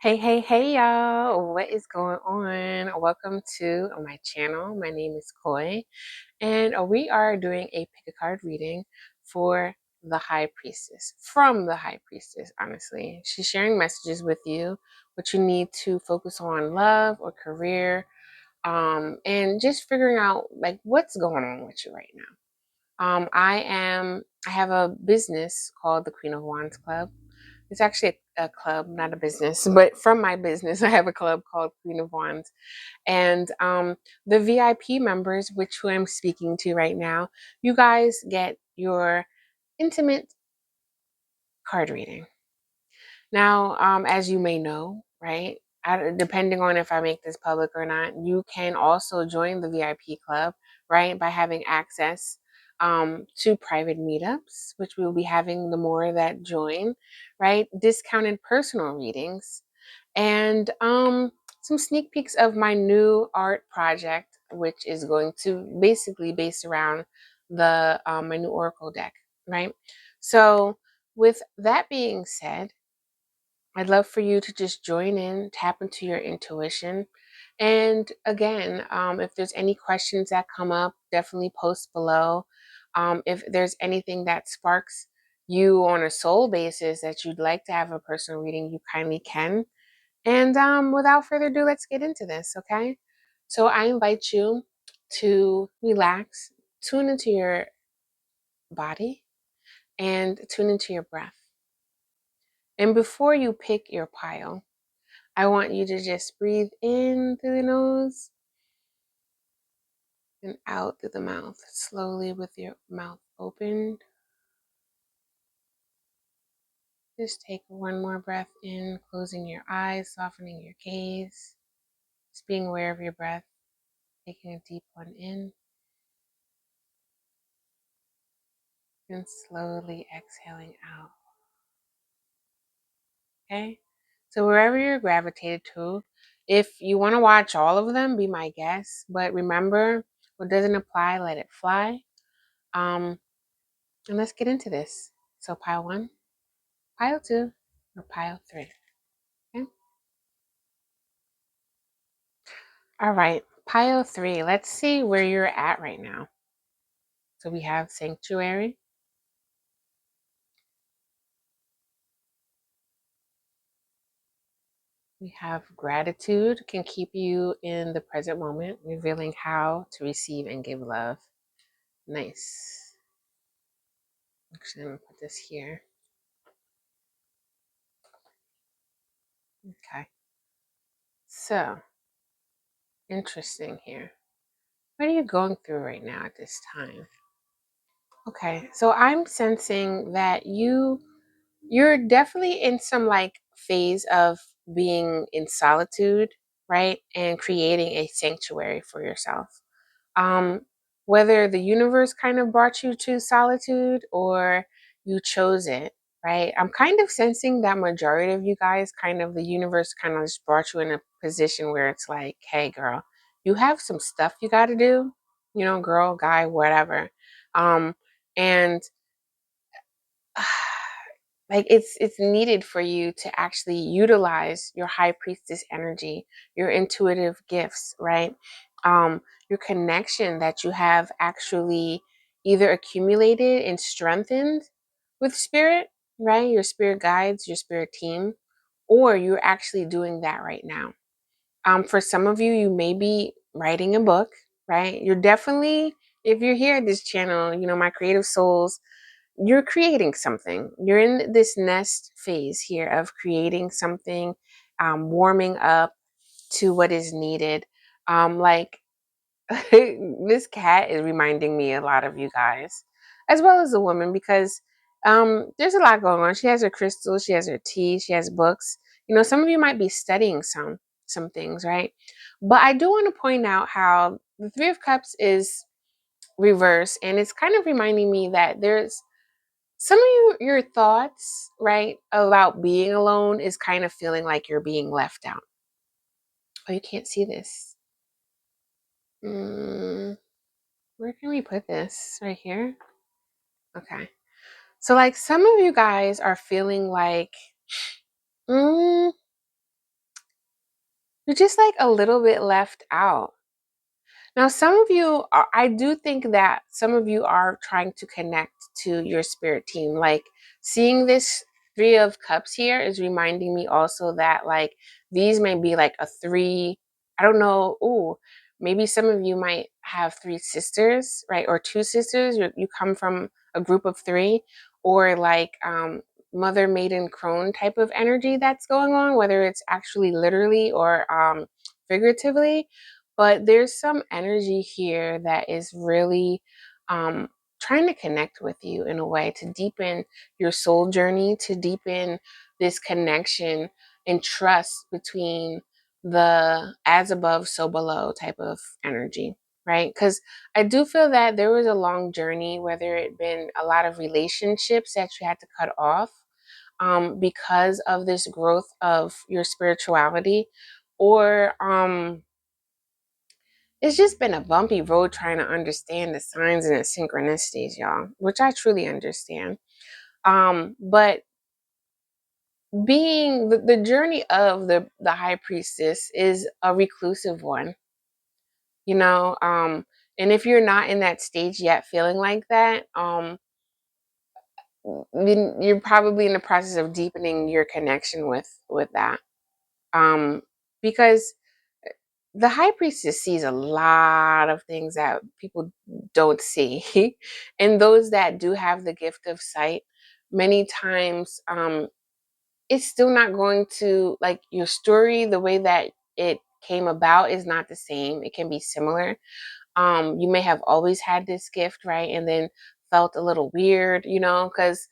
Hey, y'all. What is going on? Welcome to my channel. My name is Koi, and we are doing a pick a card reading for the High Priestess, from the High Priestess, honestly. She's sharing messages with you, what you need to focus on love or career, and just figuring out like what's going on with you right now. I have a business called the Queen of Wands Club. It's actually a club, not a business, but from my business, I have a club called Queen of Wands. And the VIP members, which who I'm speaking to right now, you guys get your intimate card reading. Now, as you may know, right, depending on if I make this public or not, you can also join the VIP club, right, by having access to private meetups, which we will be having the more that join, right, discounted personal readings, and some sneak peeks of my new art project, which is going to basically based around the my new oracle deck, right? So, with that being said, I'd love for you to just join in, tap into your intuition. And again, if there's any questions that come up, definitely post below. If there's anything that sparks you on a soul basis that you'd like to have a personal reading, you kindly can. And without further ado, let's get into this, okay? So I invite you to relax, tune into your body, and tune into your breath. And before you pick your pile, I want you to just breathe in through the nose and out through the mouth, slowly with your mouth opened. Just take one more breath in, closing your eyes, softening your gaze, just being aware of your breath, taking a deep one in, and slowly exhaling out. Okay? So wherever you're gravitated to, if you want to watch all of them, be my guest. But remember, what doesn't apply, let it fly. And let's get into this. So pile one, pile two, or pile three. Okay? All right, pile three. Let's see where you're at right now. So we have sanctuary. We have gratitude, can keep you in the present moment, revealing how to receive and give love. Nice. Actually, I'm going to put this here. Okay. So, interesting here. What are you going through right now at this time? Okay, so I'm sensing that you're definitely in some like phase of being in solitude, right? And creating a sanctuary for yourself. Um, whether the universe kind of brought you to solitude or you chose it, right? I'm kind of sensing that majority of you guys, kind of the universe kind of just brought you in a position where it's like, hey, girl, you have some stuff you got to do, girl, guy, whatever. And like it's needed for you to actually utilize your high priestess energy, your intuitive gifts, right? Your connection that you have actually either accumulated and strengthened with spirit, right? Your spirit guides, your spirit team, or you're actually doing that right now. For some of you, you may be writing a book, right? You're definitely, if you're here at this channel, my creative souls, you're creating something. You're in this nest phase here of creating something, warming up to what is needed. Like this cat is reminding me a lot of you guys, as well as a woman, because there's a lot going on. She has her crystals, she has her tea, she has books. Some of you might be studying some things, right? But I do want to point out how the Three of Cups is reverse, and it's kind of reminding me that there's some of your thoughts, right, about being alone is kind of feeling like you're being left out. Oh, you can't see this. Where can we put this? Right here? Okay. So, like, some of you guys are feeling like, you're just like a little bit left out. Now, some of you, I do think that some of you are trying to connect to your spirit team. Like seeing this Three of Cups here is reminding me also that like these may be like a three, I don't know. Ooh, maybe some of you might have three sisters, right? Or two sisters. You come from a group of three, or like mother, maiden, crone type of energy that's going on, whether it's actually literally or figuratively. But there's some energy here that is really um, trying to connect with you in a way to deepen your soul journey, to deepen this connection and trust between the as above, so below type of energy, right? Because I do feel that there was a long journey, whether it been a lot of relationships that you had to cut off because of this growth of your spirituality, or it's just been a bumpy road trying to understand the signs and the synchronicities, y'all, which I truly understand. But being the journey of the high priestess is a reclusive one, you know. And if you're not in that stage yet feeling like that, then you're probably in the process of deepening your connection with that. Um, because the high priestess sees a lot of things that people don't see. And those that do have the gift of sight, many times it's still not going to, like, your story, the way that it came about is not the same. It can be similar. You may have always had this gift, right? And then felt a little weird, you know, because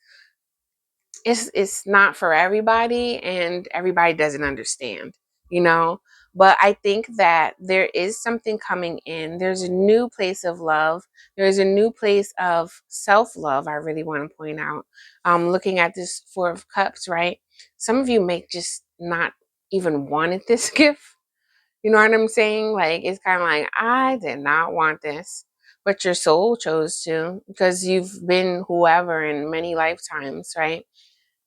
it's not for everybody and everybody doesn't understand, you know. But I think that there is something coming in. There's a new place of love. There's a new place of self-love. I really want to point out, looking at this Four of Cups, right? Some of you may just not even wanted this gift, you know what I'm saying? Like it's kind of like, I did not want this, but your soul chose to, because you've been whoever in many lifetimes, right?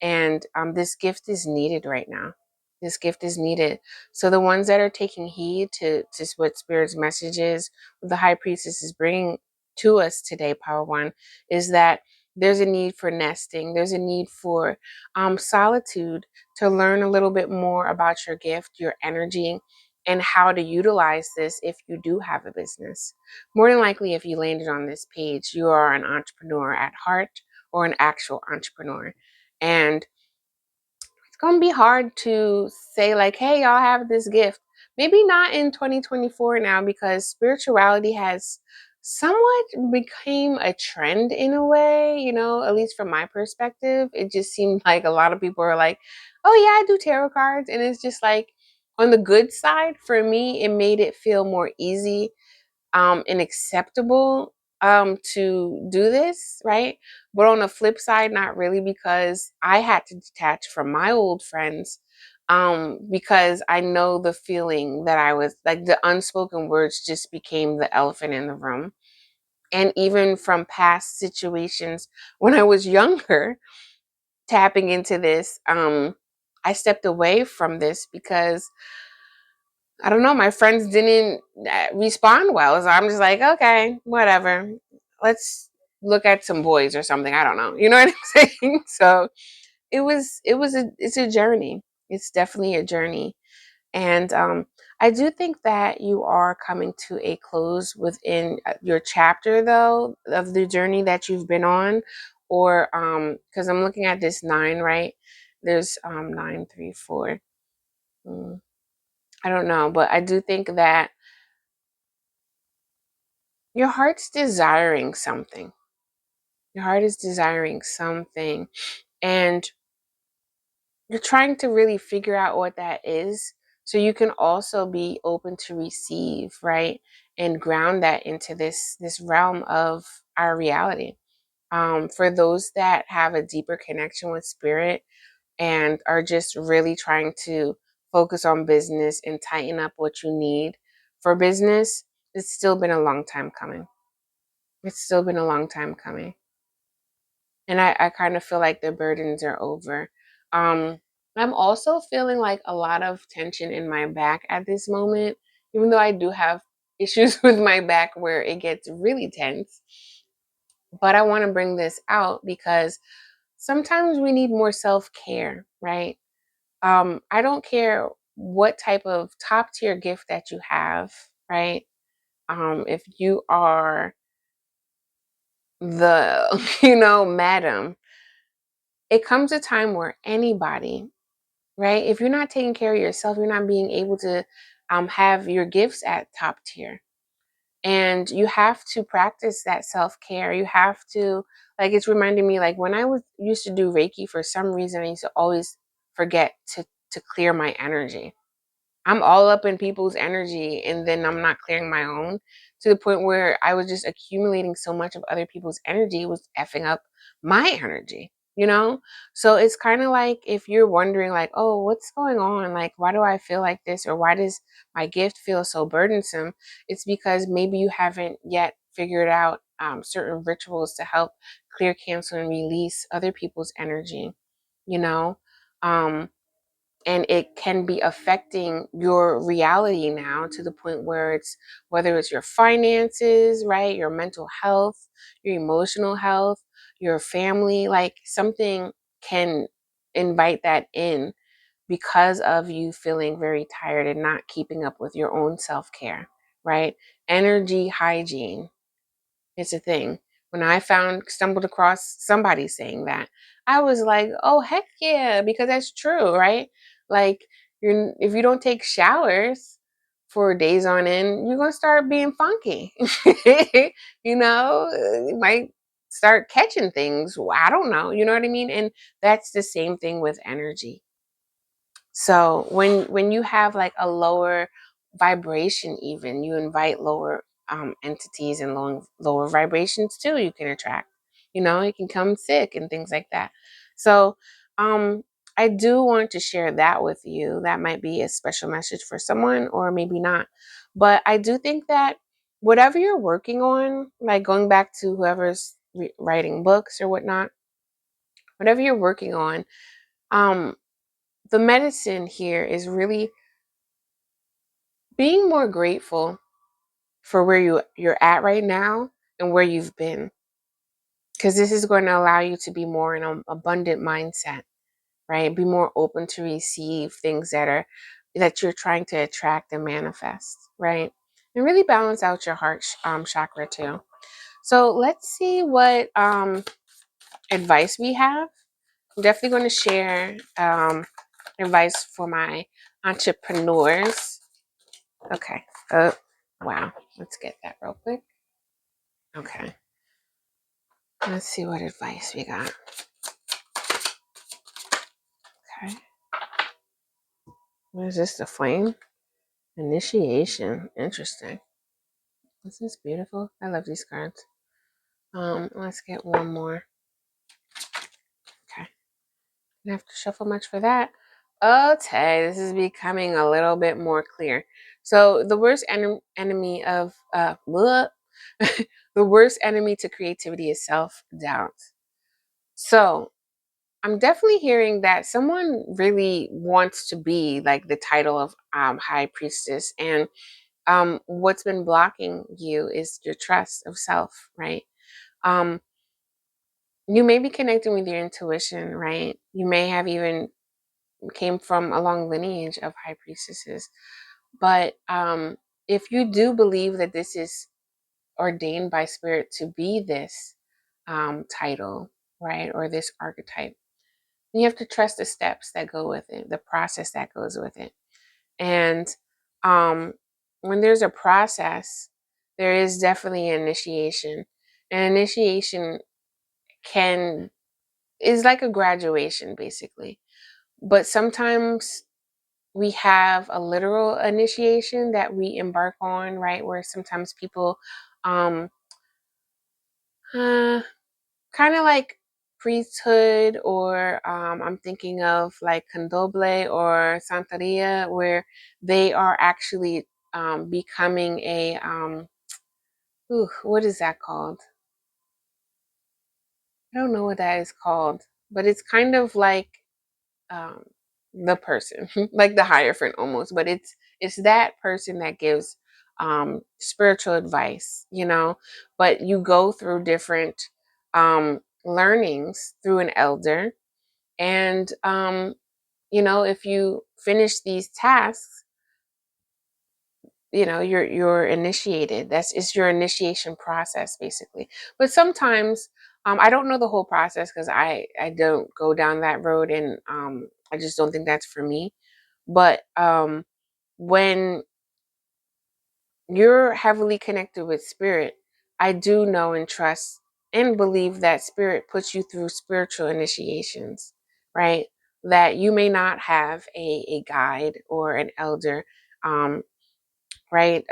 And this gift is needed right now. This gift is needed. So the ones that are taking heed to what Spirit's message is, what the High Priestess is bringing to us today, Power One, is that there's a need for nesting. There's a need for solitude, to learn a little bit more about your gift, your energy, and how to utilize this if you do have a business. More than likely, if you landed on this page, you are an entrepreneur at heart or an actual entrepreneur. And it's going to be hard to say, like, hey, y'all have this gift. Maybe not in 2024 now, because spirituality has somewhat became a trend in a way, you know, at least from my perspective. It just seemed like a lot of people are like, oh, yeah, I do tarot cards. And it's just like, on the good side, for me, it made it feel more easy and acceptable to do this, right? But on the flip side, not really, because I had to detach from my old friends because I know the feeling that I was like, the unspoken words just became the elephant in the room. And even from past situations when I was younger, tapping into this, I stepped away from this because I don't know, my friends didn't respond well. So I'm just like, okay, whatever. Let's look at some boys or something. I don't know. You know what I'm saying? So it's a journey. It's definitely a journey. And I do think that you are coming to a close within your chapter, though, of the journey that you've been on. Or because I'm looking at this nine, right? There's nine, three, four. I don't know, but I do think that your heart's desiring something. Your heart is desiring something. And you're trying to really figure out what that is. So you can also be open to receive, right? And ground that into this realm of our reality. For those that have a deeper connection with spirit and are just really trying to focus on business and tighten up what you need for business, it's still been a long time coming. It's still been a long time coming. And I kind of feel like the burdens are over. Um, I'm also feeling like a lot of tension in my back at this moment, even though I do have issues with my back where it gets really tense. But I want to bring this out because sometimes we need more self-care, right? I don't care what type of top tier gift that you have, right? If you are the, madam, it comes a time where anybody, right? If you're not taking care of yourself, you're not being able to have your gifts at top tier. And you have to practice that self-care. You have to, like, it's reminding me, like, when I was used to do Reiki, for some reason, I used to always forget to clear my energy. I'm all up in people's energy and then I'm not clearing my own, to the point where I was just accumulating so much of other people's energy, it was effing up my energy, you know? So it's kind of like, if you're wondering, like, oh, what's going on? Like, why do I feel like this? Or why does my gift feel so burdensome? It's because maybe you haven't yet figured out certain rituals to help clear, cancel, and release other people's energy, you know? Um, and it can be affecting your reality now, to the point where it's, whether it's your finances, right, your mental health, your emotional health, your family, like something can invite that in because of you feeling very tired and not keeping up with your own self-care, right? Energy hygiene, it's a thing. When I stumbled across somebody saying that, I was like, oh, heck yeah, because that's true, right? Like, if you don't take showers for days on end, you're going to start being funky. You might start catching things. I don't know. You know what I mean? And that's the same thing with energy. So when you have like a lower vibration, even, you invite lower entities and lower vibrations too. You can attract. You can come sick and things like that. So um, I do want to share that with you. That might be a special message for someone, or maybe not. But I do think that whatever you're working on, like going back to whoever's writing books or whatnot, whatever you're working on, um, the medicine here is really being more grateful for where you're at right now and where you've been, because this is going to allow you to be more in an abundant mindset, right? Be more open to receive things that you're trying to attract and manifest, right? And really balance out your heart chakra too. So let's see what advice we have. I'm definitely going to share advice for my entrepreneurs. Okay. Wow. Let's get that real quick. Okay. Let's see what advice we got. Okay. What is this? The flame? Initiation. Interesting. This is beautiful. I love these cards. Let's get one more. Okay. Didn't have to shuffle much for that. Okay, this is becoming a little bit more clear. So the worst enemy of the worst enemy to creativity is self-doubt. So I'm definitely hearing that someone really wants to be like the title of High Priestess, and what's been blocking you is your trust of self, right? Um, you may be connecting with your intuition, right? You may have even came from a long lineage of High Priestesses, but if you do believe that this is ordained by Spirit to be this title, right, or this archetype, you have to trust the steps that go with it, the process that goes with it. And um, when there's a process, there is definitely an initiation. And initiation can is like a graduation, basically. But sometimes we have a literal initiation that we embark on, right? Where sometimes people um, uh, kind of like priesthood, or I'm thinking of like candomblé or santeria, where they are actually becoming a what is that called? I don't know what that is called, but it's kind of like um, the person, like the Hierophant almost, but it's that person that gives spiritual advice, but you go through different learnings through an elder, and if you finish these tasks, you're initiated. It's your initiation process basically. But sometimes I don't know the whole process because I don't go down that road, and I just don't think that's for me. But when you're heavily connected with spirit, I do know and trust and believe that spirit puts you through spiritual initiations, right? That you may not have a guide or an elder, um, right?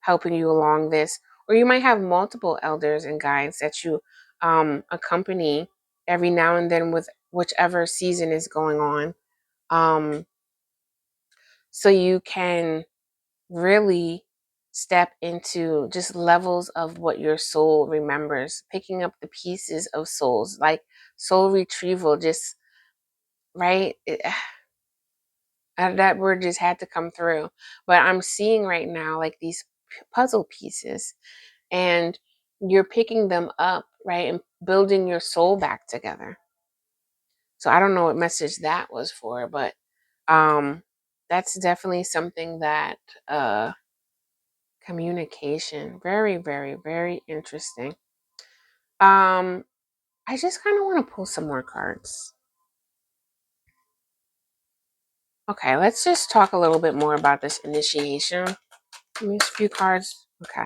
Helping you along this, or you might have multiple elders and guides that you accompany every now and then with whichever season is going on. Um, so you can really step into just levels of what your soul remembers, picking up the pieces of souls, like soul retrieval, just right. That word just had to come through. But I'm seeing right now like these puzzle pieces, and you're picking them up, right, and building your soul back together. So I don't know what message that was for, but um that's definitely something that communication, very, very, very interesting. I just kind of want to pull some more cards. Okay, let's just talk a little bit more about this initiation. Give me a few cards. Okay.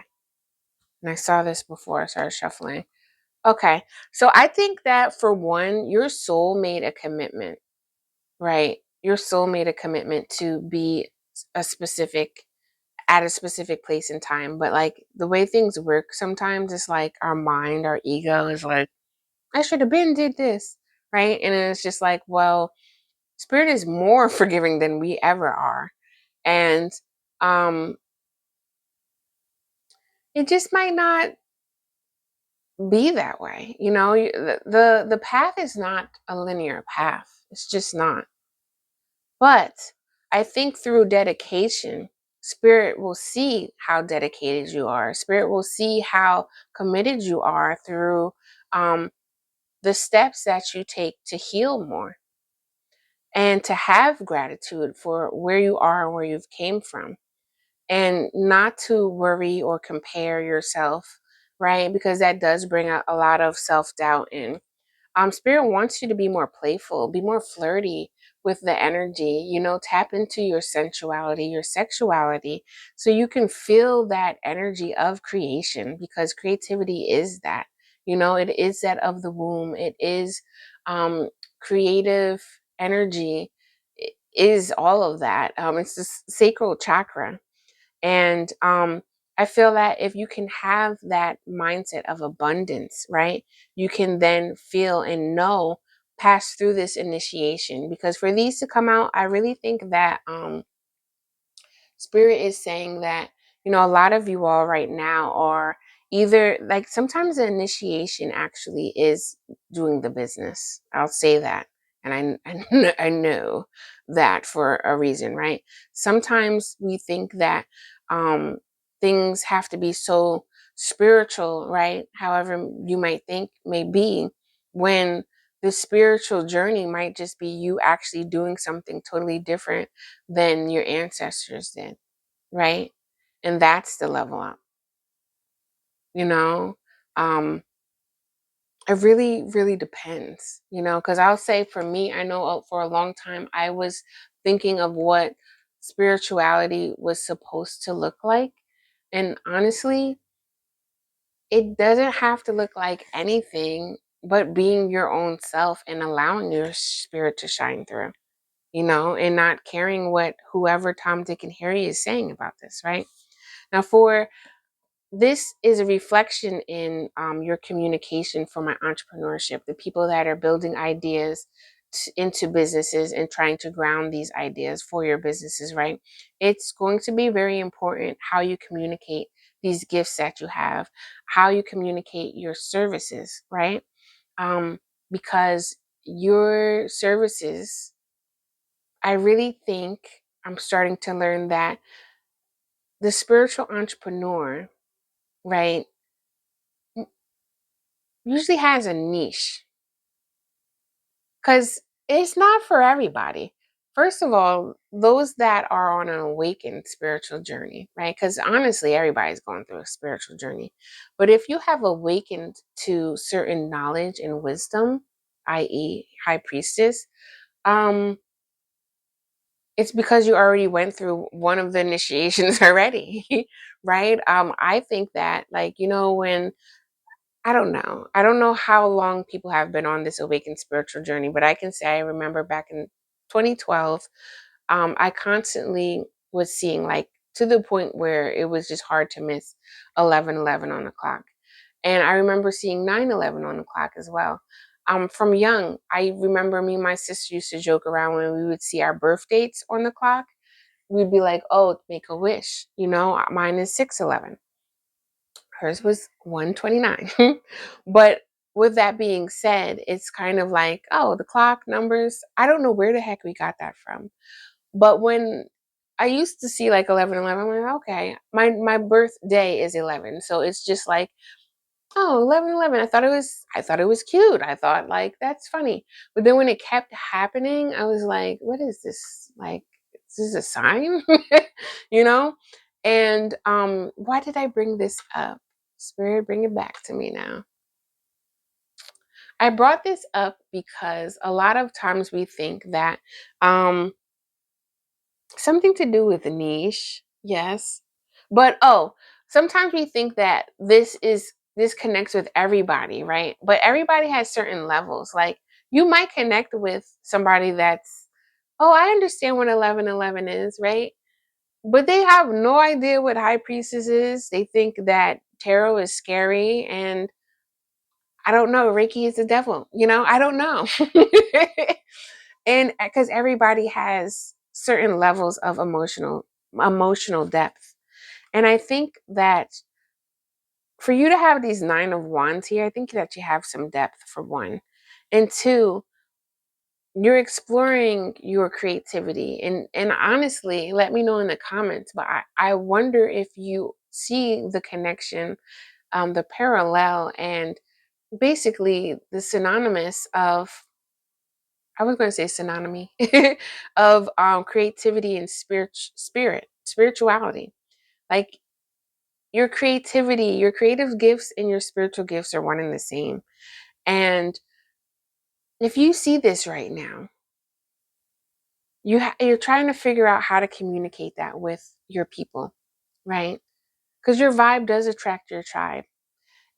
And I saw this before I started shuffling. Okay. So I think that for one, your soul made a commitment, right? Your soul made a commitment to be a specific at a specific place in time. But like the way things work sometimes, it's like our mind, our ego is like, I should have been did this, right? And it's just like, well, spirit is more forgiving than we ever are. And um it just might not be that way. The path is not a linear path. It's just not. But I think through dedication, spirit will see how dedicated you are. Spirit will see how committed you are through um the steps that you take to heal more and to have gratitude for where you are and where you've came from, and not to worry or compare yourself, right? Because that does bring out a lot of self-doubt. And spirit wants you to be more playful, be more flirty with the energy, tap into your sensuality, your sexuality, so you can feel that energy of creation, because creativity is that. It is that of the womb. It is creative energy, is all of that. It's the sacral chakra. And I feel that if you can have that mindset of abundance, right, you can then feel and know, pass through this initiation. Because for these to come out, I really think that Spirit is saying that, a lot of you all right now are either like, sometimes the initiation actually is doing the business. I'll say that. And I know that for a reason, right? Sometimes we think that um, things have to be so spiritual, right? However, you might think may be, when the spiritual journey might just be you actually doing something totally different than your ancestors did, right? And that's the level up, you know? Um, it really, really depends, because I'll say for me, I know for a long time I was thinking of what spirituality was supposed to look like. And honestly, it doesn't have to look like anything but being your own self and allowing your spirit to shine through, and not caring what whoever Tom, Dick, and Harry is saying about this, right? Now, for this is a reflection in your communication for my entrepreneurship, the people that are building ideas into businesses and trying to ground these ideas for your businesses, right? It's going to be very important how you communicate these gifts that you have, how you communicate your services, right? Because your services, I really think I'm starting to learn that the spiritual entrepreneur, right, usually has a niche, because it's not for everybody. First of all, those that are on an awakened spiritual journey, right? Because honestly, everybody's going through a spiritual journey. But if you have awakened to certain knowledge and wisdom, i.e., high priestess, um, it's because you already went through one of the initiations already, right? I think that, like, when I don't know how long people have been on this awakened spiritual journey, but I can say I remember back in 2012, I constantly was seeing, like, to the point where it was just hard to miss 11:11 on the clock. And I remember seeing 9:11 on the clock as well. From young, I remember me and my sister used to joke around when we would see our birth dates on the clock. We'd be like, oh, make a wish. Mine is 6:11. Hers was 1:29. But with that being said, it's kind of like, oh, the clock numbers, I don't know where the heck we got that from. But when I used to see like 11:11, I'm like, okay, my birthday is 11. So it's just like, oh, 11:11. I thought it was cute. I thought, like, that's funny. But then when it kept happening, I was like, what is this? Like, is this a sign? you know? And why did I bring this up? Spirit, bring it back to me now. I brought this up because a lot of times we think that something to do with the niche, yes. But sometimes we think that this connects with everybody, right? But everybody has certain levels. Like, you might connect with somebody that's, oh, I understand what 11:11 is, right? But they have no idea what High Priestess is. They think that tarot is scary, and I don't know, Reiki is the devil. I don't know. And because everybody has certain levels of emotional depth. And I think that for you to have these 9 of Wands here, I think that you have some depth, for one. And two, you're exploring your creativity. And honestly, let me know in the comments, but I wonder if you see the connection, the parallel, and basically the synonymous of, I was going to say synonymy of creativity and spirituality. Like, your creativity, your creative gifts, and your spiritual gifts are one and the same. And if you see this right now, you're trying to figure out how to communicate that with your people, right? Because your vibe does attract your tribe.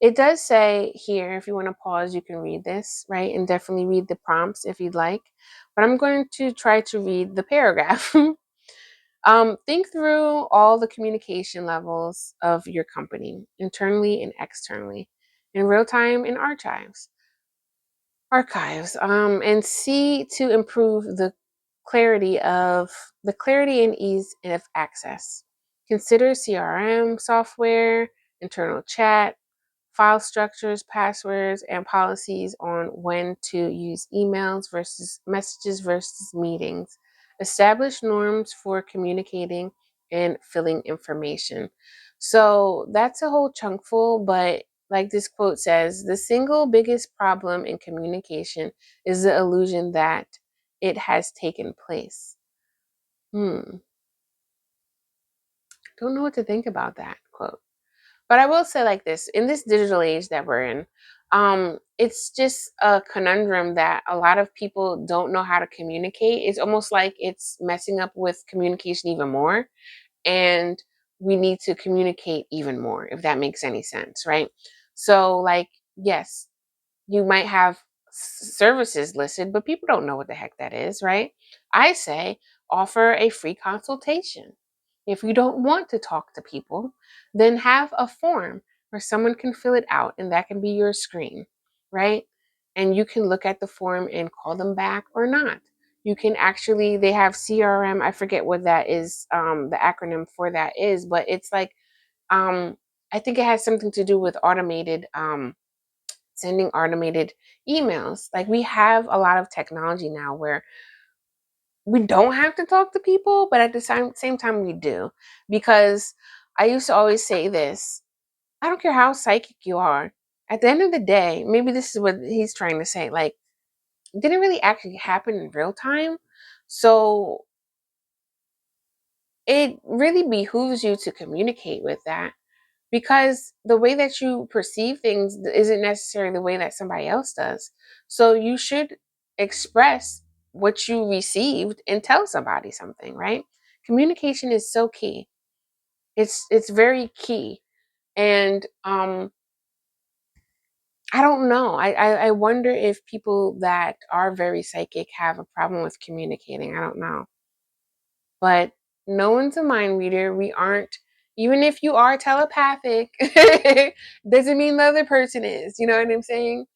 It does say here, if you want to pause, you can read this, right? And definitely read the prompts if you'd like. But I'm going to try to read the paragraph. Think through all the communication levels of your company, internally and externally, in real time and archives, and see to improve the clarity and ease of access. Consider CRM software, internal chat, file structures, passwords, and policies on when to use emails versus messages versus meetings. Establish norms for communicating and filling information. So that's a whole chunk full, but like this quote says, the single biggest problem in communication is the illusion that it has taken place. Don't know what to think about that quote. But I will say like this, in this digital age that we're in, it's just a conundrum that a lot of people don't know how to communicate. It's almost like it's messing up with communication even more. And we need to communicate even more, if that makes any sense, right? So, like, yes, you might have services listed, but people don't know what the heck that is, right? I say offer a free consultation. If you don't want to talk to people, then have a form where someone can fill it out, and that can be your screen, right? And you can look at the form and call them back or not. You can actually, they have CRM, I forget what that is, the acronym for that is, but it's like, I think it has something to do with sending automated emails. Like, we have a lot of technology now where we don't have to talk to people, but at the same time we do. Because I used to always say this, I don't care how psychic you are. At the end of the day, maybe this is what he's trying to say. Like, it didn't really actually happen in real time. So it really behooves you to communicate with that, because the way that you perceive things isn't necessarily the way that somebody else does. So you should express what you received and tell somebody something, right? Communication is so key. It's very key. And I don't know. I wonder if people that are very psychic have a problem with communicating. I don't know. But no one's a mind reader. We aren't, even if you are telepathic, doesn't mean the other person is. You know what I'm saying?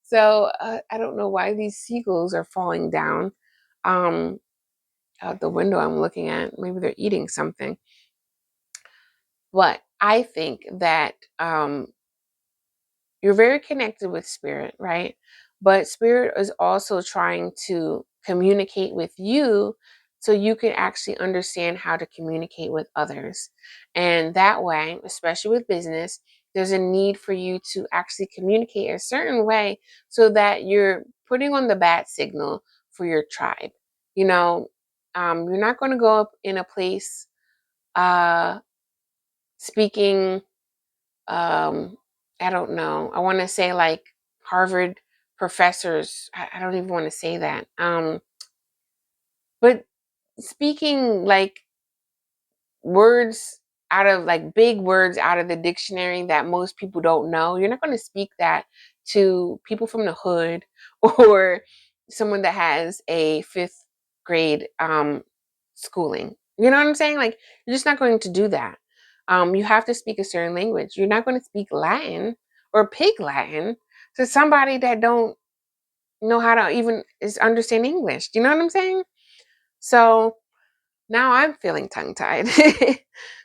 So I don't know why these seagulls are falling down out the window I'm looking at. Maybe they're eating something. But I think that you're very connected with spirit, right? But spirit is also trying to communicate with you so you can actually understand how to communicate with others. And that way, especially with business, there's a need for you to actually communicate a certain way so that you're putting on the bat signal for your tribe. You know, you're not going to go up in a place speaking um I don't know, I want to say like Harvard professors. I don't even want to say that, but speaking like words out of, like, big words out of the dictionary that most people don't know. You're not going to speak that to people from the hood or someone that has a fifth grade schooling. You know what I'm saying? Like, you're just not going to do that. You have to speak a certain language. You're not going to speak Latin or pig Latin to somebody that don't know how to even is understand English. Do you know what I'm saying? So now I'm feeling tongue tied.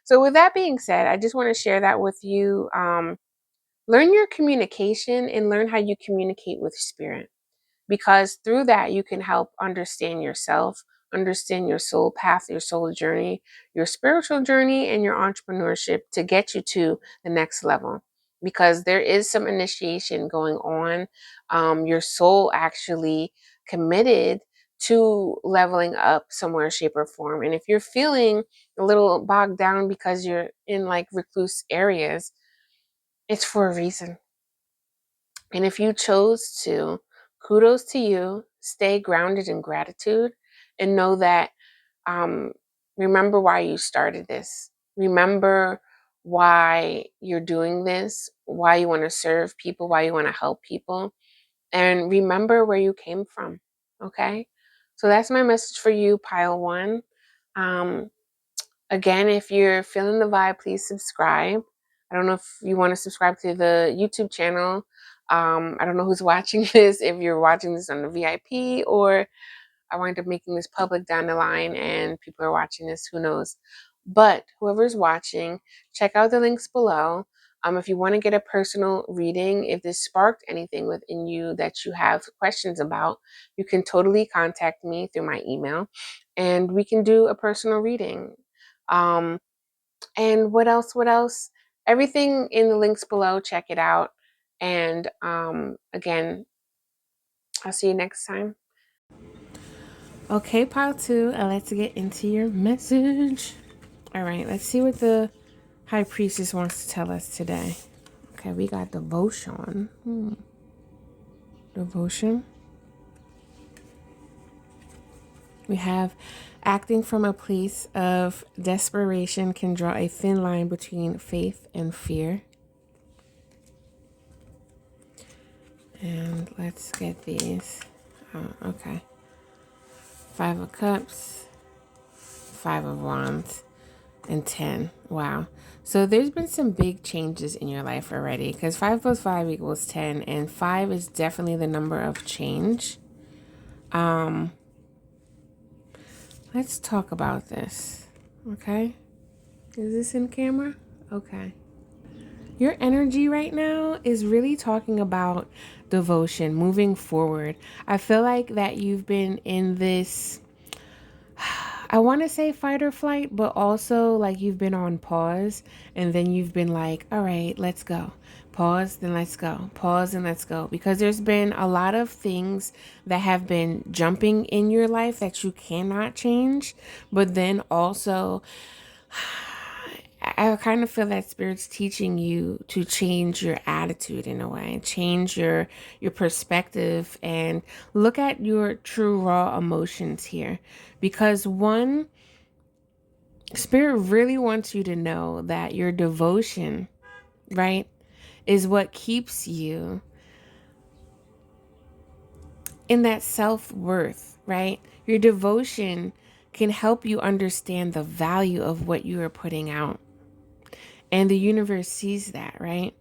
So, with that being said, I just want to share that with you. Learn your communication and learn how you communicate with spirit, because through that you can help understand yourself, understand your soul path, your soul journey, your spiritual journey, and your entrepreneurship to get you to the next level. Because there is some initiation going on. Your soul actually committed to leveling up somewhere, shape, or form. And if you're feeling a little bogged down because you're in like recluse areas, it's for a reason. And if you chose to, kudos to you. Stay grounded in gratitude and know that, um, remember why you started this. Remember why you're doing this, why you want to serve people, why you want to help people. And remember where you came from. Okay? So that's my message for you, pile one. Um, Again, if you're feeling the vibe, please subscribe. I don't know if you want to subscribe to the YouTube channel. I don't know who's watching this, if you're watching this on the VIP or I wind up making this public down the line and people are watching this, who knows. But whoever's watching, check out the links below. If you want to get a personal reading, if this sparked anything within you that you have questions about, you can totally contact me through my email and we can do a personal reading. Um, and what else? What else? Everything in the links below. Check it out. And again, I'll see you next time. Okay, pile two. Let's get into your message. All right, let's see what the High Priestess wants to tell us today. Okay, we got devotion. Devotion. We have acting from a place of desperation can draw a thin line between faith and fear. And let's get these. Okay. Five of Cups, Five of Wands, and 10. Wow. So there's been some big changes in your life already, because 5 plus 5 equals 10, and 5 is definitely the number of change. Let's talk about this. Okay. Is this in camera? Okay. Your energy right now is really talking about devotion, moving forward. I feel like that you've been in this I want to say fight or flight, but also like you've been on pause and then you've been like, all right, let's go. Pause, then let's go. Pause and let's go. Because there's been a lot of things that have been jumping in your life that you cannot change. But then also, I kind of feel that Spirit's teaching you to change your attitude in a way, change your perspective, and look at your true raw emotions here. Because one, Spirit really wants you to know that your devotion, right, is what keeps you in that self-worth, right? Your devotion can help you understand the value of what you are putting out. And the universe sees that, right?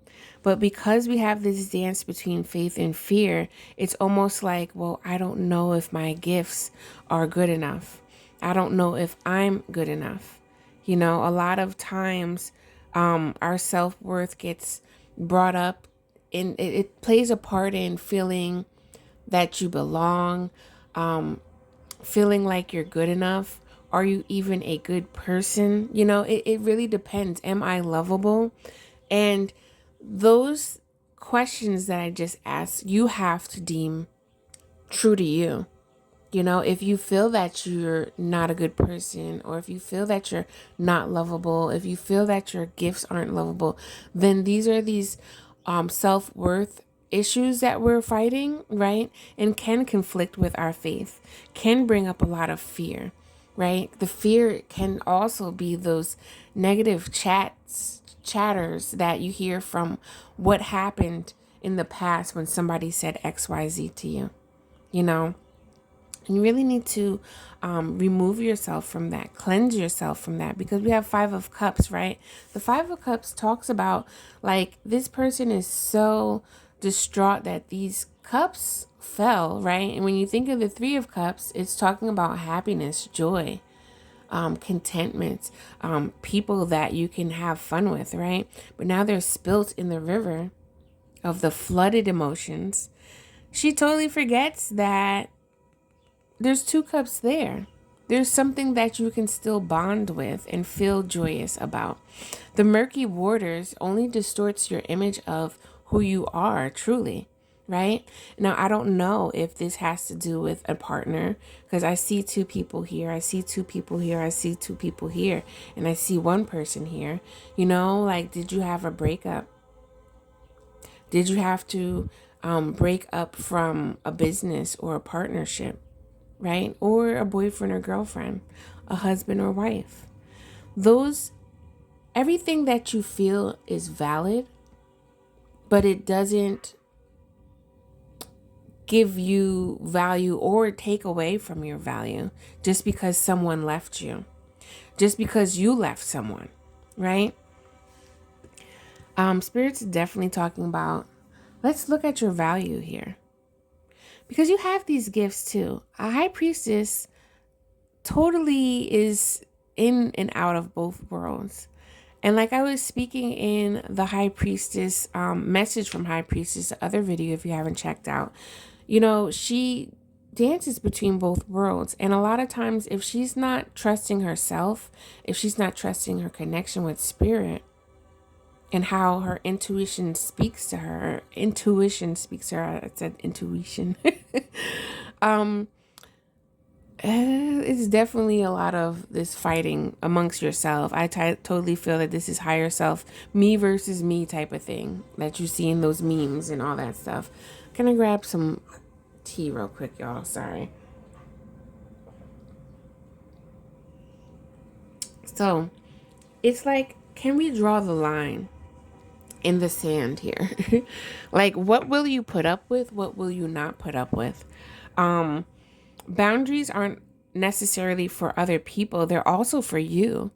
But because we have this dance between faith and fear, it's almost like, well, I don't know if my gifts are good enough. I don't know if I'm good enough. You know, a lot of times our self-worth gets brought up and it plays a part in feeling that you belong, feeling like you're good enough. Are you even a good person? You know, it really depends. Am I lovable? And those questions that I just asked, you have to deem true to you. You know, if you feel that you're not a good person, or if you feel that you're not lovable, if you feel that your gifts aren't lovable, then these self-worth issues that we're fighting, right? And can conflict with our faith, can bring up a lot of fear, right? The fear can also be those negative chatters that you hear from what happened in the past when somebody said XYZ to you, you know? And you really need to remove yourself from that, cleanse yourself from that, because we have Five of Cups, right? The Five of Cups talks about like this person is so distraught that these cups fell, right? And when you think of the Three of Cups, it's talking about happiness, joy, contentment, people that you can have fun with, right? But now they're spilt in the river of the flooded emotions. She totally forgets that there's two cups there. There's something that you can still bond with and feel joyous about. The murky waters only distorts your image of who you are truly, right? Now, I don't know if this has to do with a partner, because I see two people here, I see two people here, I see two people here, and I see one person here. You know, like, did you have a breakup? Did you have to break up from a business or a partnership? Right? Or a boyfriend or girlfriend, a husband or wife. Everything that you feel is valid, but it doesn't give you value or take away from your value just because someone left you, just because you left someone, right? Spirit's definitely talking about, let's look at your value here. Because you have these gifts too. A high priestess totally is in and out of both worlds. And like I was speaking in the High Priestess message from High Priestess, the other video, if you haven't checked out, you know, she dances between both worlds. And a lot of times, if she's not trusting herself, if she's not trusting her connection with spirit and how her intuition speaks to her, I said intuition. It's definitely a lot of this fighting amongst yourself. I totally feel that this is higher self, me versus me type of thing that you see in those memes and all that stuff. Can I grab some tea real quick, y'all? Sorry. So it's like, can we draw the line in the sand here? Like, what will you put up with? What will you not put up with? Boundaries aren't necessarily for other people. They're also for you.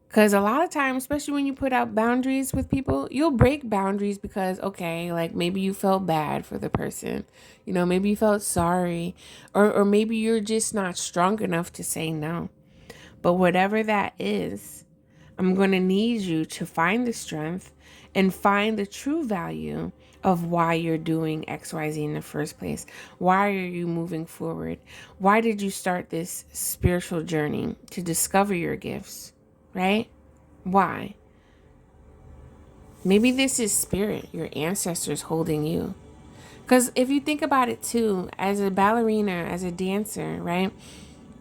Because a lot of times, especially when you put out boundaries with people, you'll break boundaries because, okay, like maybe you felt bad for the person. You know, maybe you felt sorry. Or maybe you're just not strong enough to say no. But whatever that is, I'm going to need you to find the strength and find the true value of why you're doing XYZ in the first place. Why are you moving forward? Why did you start this spiritual journey to discover your gifts, right? Why? Maybe this is spirit, your ancestors holding you. Because if you think about it too, as a ballerina, as a dancer, right?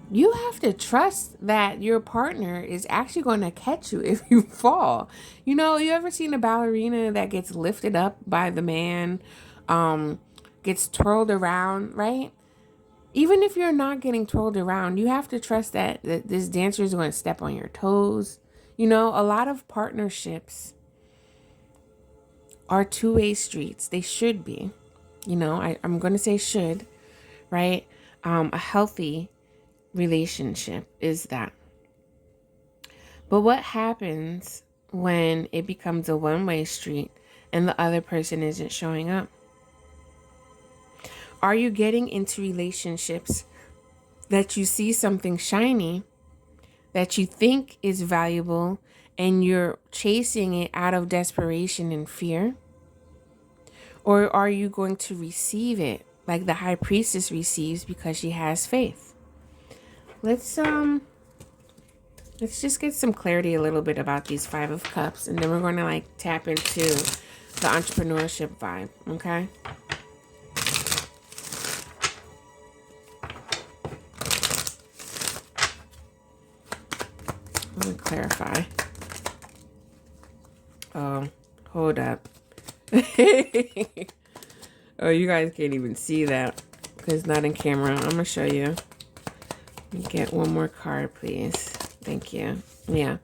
You have to trust that your partner is actually going to catch you if you fall. You know, you ever seen a ballerina that gets lifted up by the man, gets twirled around, right? Even if you're not getting twirled around, you have to trust that this dancer is going to step on your toes. You know, a lot of partnerships are two-way streets. They should be. You know, I'm going to say should, right? A healthy relationship is that. But what happens when it becomes a one-way street and the other person isn't showing up? Are you getting into relationships that you see something shiny that you think is valuable and you're chasing it out of desperation and fear? Or are you going to receive it like the high priestess receives because she has faith? Let's just get some clarity a little bit about these Five of Cups, and then we're going to like tap into the entrepreneurship vibe, okay? Let me clarify. Oh, hold up. Oh, you guys can't even see that because it's not in camera. I'm going to show you. Let me get one more card, please. Thank you. Yeah.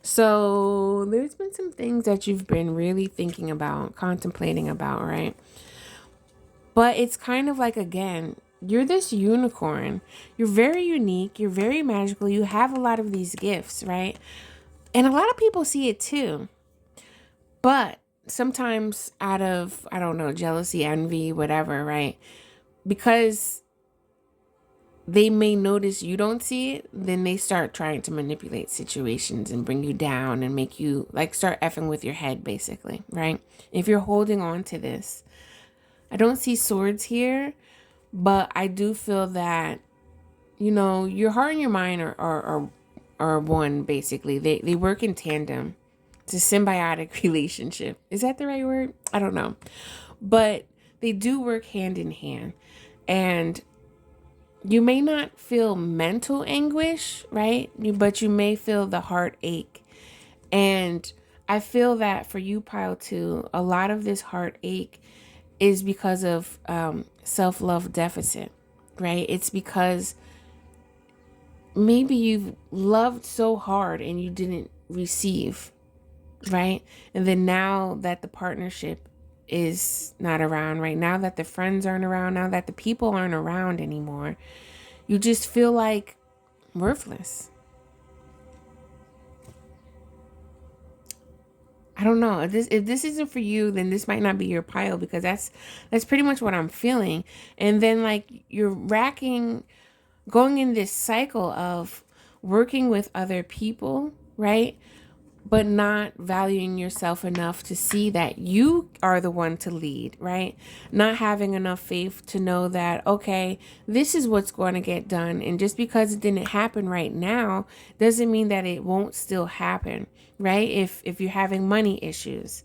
So there's been some things that you've been really thinking about, contemplating about, right? But it's kind of like, again, you're this unicorn. You're very unique. You're very magical. You have a lot of these gifts, right? And a lot of people see it too. But sometimes out of, I don't know, jealousy, envy, whatever, right? Because they may notice you don't see it, then they start trying to manipulate situations and bring you down and make you like start effing with your head, basically, right? If you're holding on to this, I don't see swords here, but I do feel that, you know, your heart and your mind are one, basically. They work in tandem. It's a symbiotic relationship. Is that the right word? I don't know. But they do work hand in hand. And you may not feel mental anguish, right? But you may feel the heartache. And I feel that for you, Pile 2, a lot of this heartache is because of self-love deficit, right? It's because maybe you've loved so hard and you didn't receive, right? And then now that the partnership is not around, right? Now that the friends aren't around, now that the people aren't around anymore, you just feel like worthless. I don't know. If this isn't for you, then this might not be your pile, because that's pretty much what I'm feeling. And then like you're going in this cycle of working with other people, right? But not valuing yourself enough to see that you are the one to lead, right? Not having enough faith to know that, okay, this is what's going to get done. And just because it didn't happen right now doesn't mean that it won't still happen, right? If you're having money issues,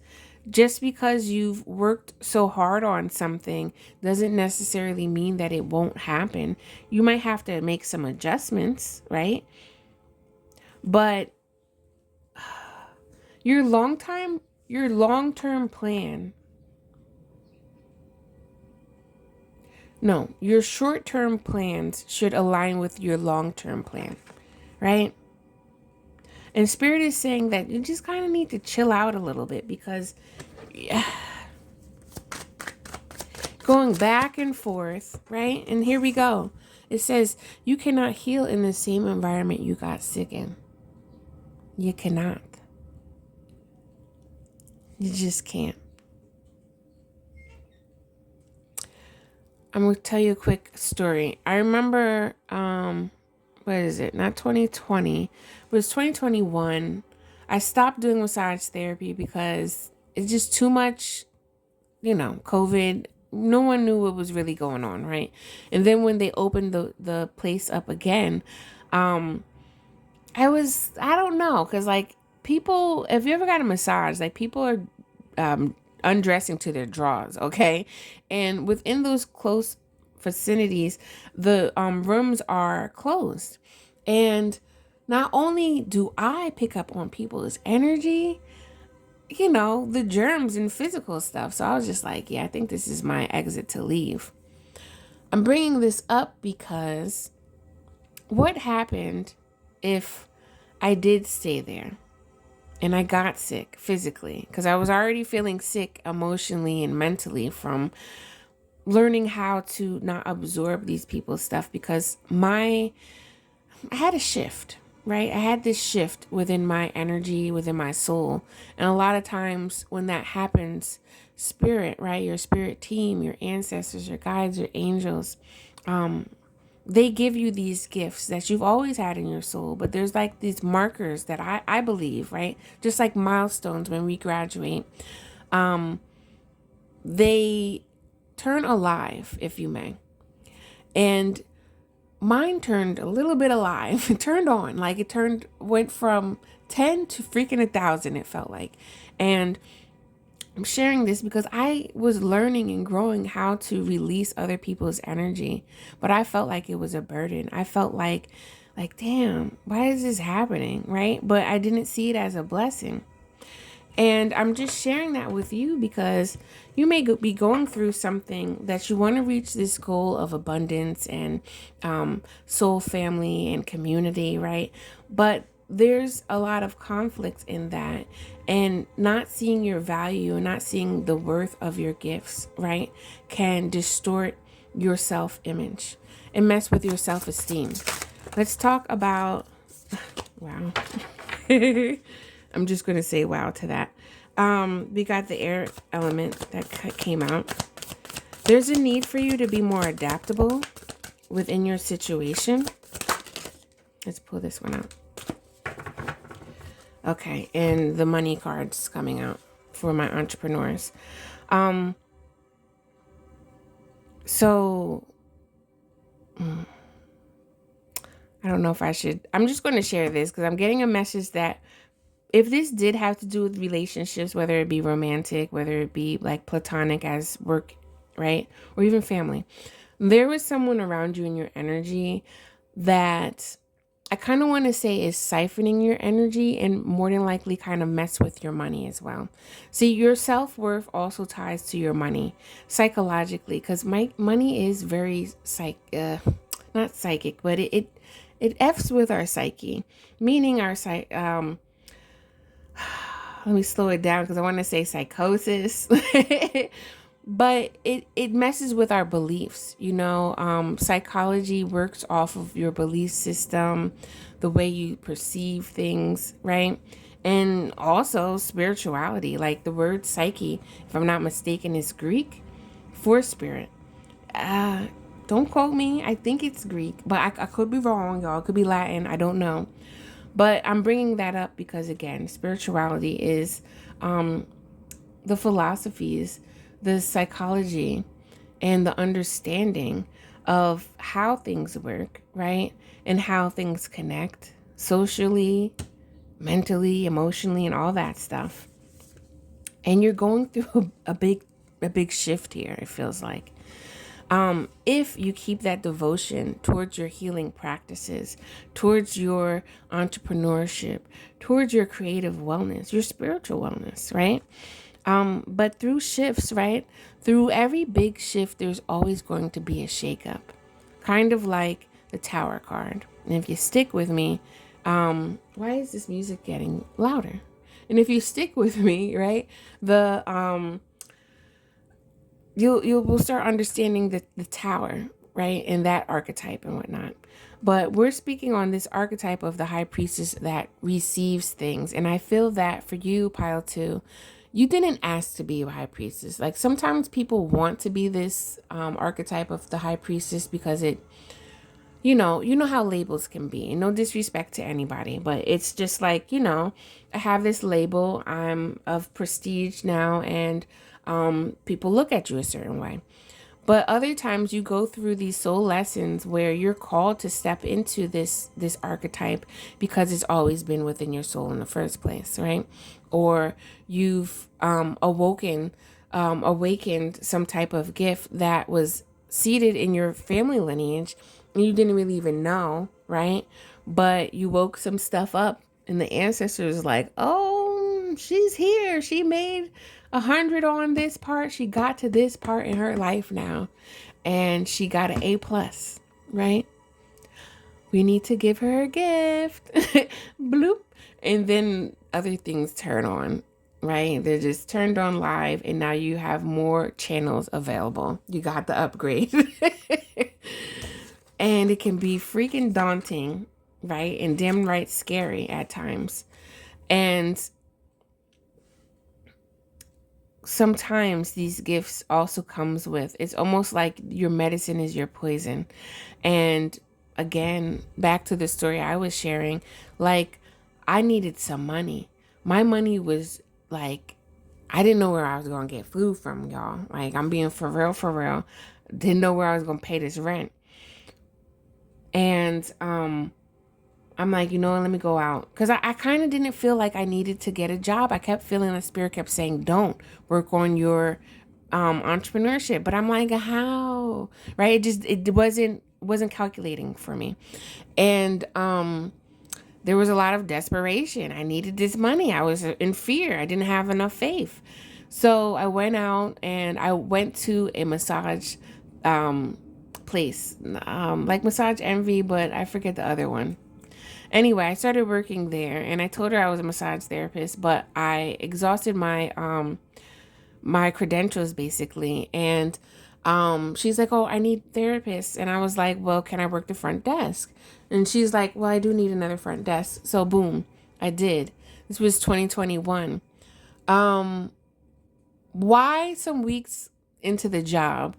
just because you've worked so hard on something doesn't necessarily mean that it won't happen. You might have to make some adjustments, right? But your long-term plan. No, your short-term plans should align with your long-term plan, right? And Spirit is saying that you just kind of need to chill out a little bit, because going back and forth, right? And here we go. It says you cannot heal in the same environment you got sick in. You cannot. You just can't. I'm going to tell you a quick story. I remember, what is it? Not 2020. It was 2021. I stopped doing massage therapy because it's just too much COVID, no one knew what was really going on, right? And then when they opened the place up again, um, I don't know, because like people, if you ever got a massage, like people are undressing to their drawers, okay? And within those close vicinities, the rooms are closed. And not only do I pick up on people's energy, the germs and physical stuff. So I was just like, yeah, I think this is my exit to leave. I'm bringing this up because what happened if I did stay there and I got sick physically? Because I was already feeling sick emotionally and mentally from learning how to not absorb these people's stuff, because I had a shift, right? I had this shift within my energy, within my soul. And a lot of times when that happens, spirit, right? Your spirit team, your ancestors, your guides, your angels, they give you these gifts that you've always had in your soul. But there's like these markers that I believe, right? Just like milestones when we graduate, they turn alive, if you may. And mine turned a little bit alive. It turned on, like went from 10 to freaking 1,000, it felt like. And I'm sharing this because I was learning and growing how to release other people's energy, but I felt like it was a burden. I felt like, damn, why is this happening, right? But I didn't see it as a blessing. And I'm just sharing that with you because you may be going through something that you want to reach this goal of abundance and soul family and community, right? But there's a lot of conflict in that, and not seeing your value and not seeing the worth of your gifts, right, can distort your self-image and mess with your self-esteem. Let's talk about, wow. I'm just going to say wow to that. We got the air element that came out. There's a need for you to be more adaptable within your situation. Let's pull this one out. Okay, and the money card's coming out for my entrepreneurs. So I don't know if I should. I'm just going to share this because I'm getting a message that if this did have to do with relationships, whether it be romantic, whether it be like platonic as work, right? Or even family, there was someone around you in your energy that I kind of want to say is siphoning your energy and more than likely kind of mess with your money as well. See, your self-worth also ties to your money psychologically, because money is very not psychic, but it F's with our psyche, meaning our let me slow it down because I want to say psychosis. But it messes with our beliefs. Psychology works off of your belief system, the way you perceive things, right? And also spirituality, like the word psyche, if I'm not mistaken, is Greek for spirit. Don't quote me. I think it's Greek, but I could be wrong, y'all. It could be Latin. I don't know. But I'm bringing that up because, again, spirituality is the philosophies, the psychology, and the understanding of how things work, right? And how things connect socially, mentally, emotionally, and all that stuff. And you're going through a big shift here, it feels like. If you keep that devotion towards your healing practices, towards your entrepreneurship, towards your creative wellness, your spiritual wellness, right? But through shifts, right? Through every big shift, there's always going to be a shakeup, kind of like the Tower card. And if you stick with me, why is this music getting louder? And if you stick with me, right, you will start understanding the tower, right, and that archetype and whatnot. But we're speaking on this archetype of the high priestess that receives things. And I feel that for you, Pile 2, you didn't ask to be a high priestess. Like sometimes people want to be this archetype of the high priestess because it, you know how labels can be. No disrespect to anybody, but it's just like, I have this label. I'm of prestige now, and people look at you a certain way. But other times you go through these soul lessons where you're called to step into this archetype because it's always been within your soul in the first place, right? Or you've awakened some type of gift that was seated in your family lineage and you didn't really even know, right? But you woke some stuff up and the ancestors like, oh, she's here. She made 100 on this part. She got to this part in her life now. And she got an A+, right? We need to give her a gift. Bloop. And then other things turn on, right? They're just turned on live. And now you have more channels available. You got the upgrade. And it can be freaking daunting, right? And damn right scary at times. And sometimes these gifts also comes with, it's almost like your medicine is your poison. And again, back to the story I was sharing, like I needed some money. My money was like, I didn't know where I was going to get food from, y'all. Like I'm being for real. Didn't know where I was going to pay this rent. And I'm like, you know what, let me go out. Because I kind of didn't feel like I needed to get a job. I kept feeling the spirit kept saying, don't work on your entrepreneurship. But I'm like, how? Right? It wasn't calculating for me. And there was a lot of desperation. I needed this money. I was in fear. I didn't have enough faith. So I went out and I went to a massage place, like Massage Envy, but I forget the other one. Anyway, I started working there and I told her I was a massage therapist, but I exhausted my my credentials basically. And she's like, oh, I need therapists. And I was like, well, can I work the front desk? And she's like, well, I do need another front desk. So boom, I did. This was 2021. Why some weeks into the job,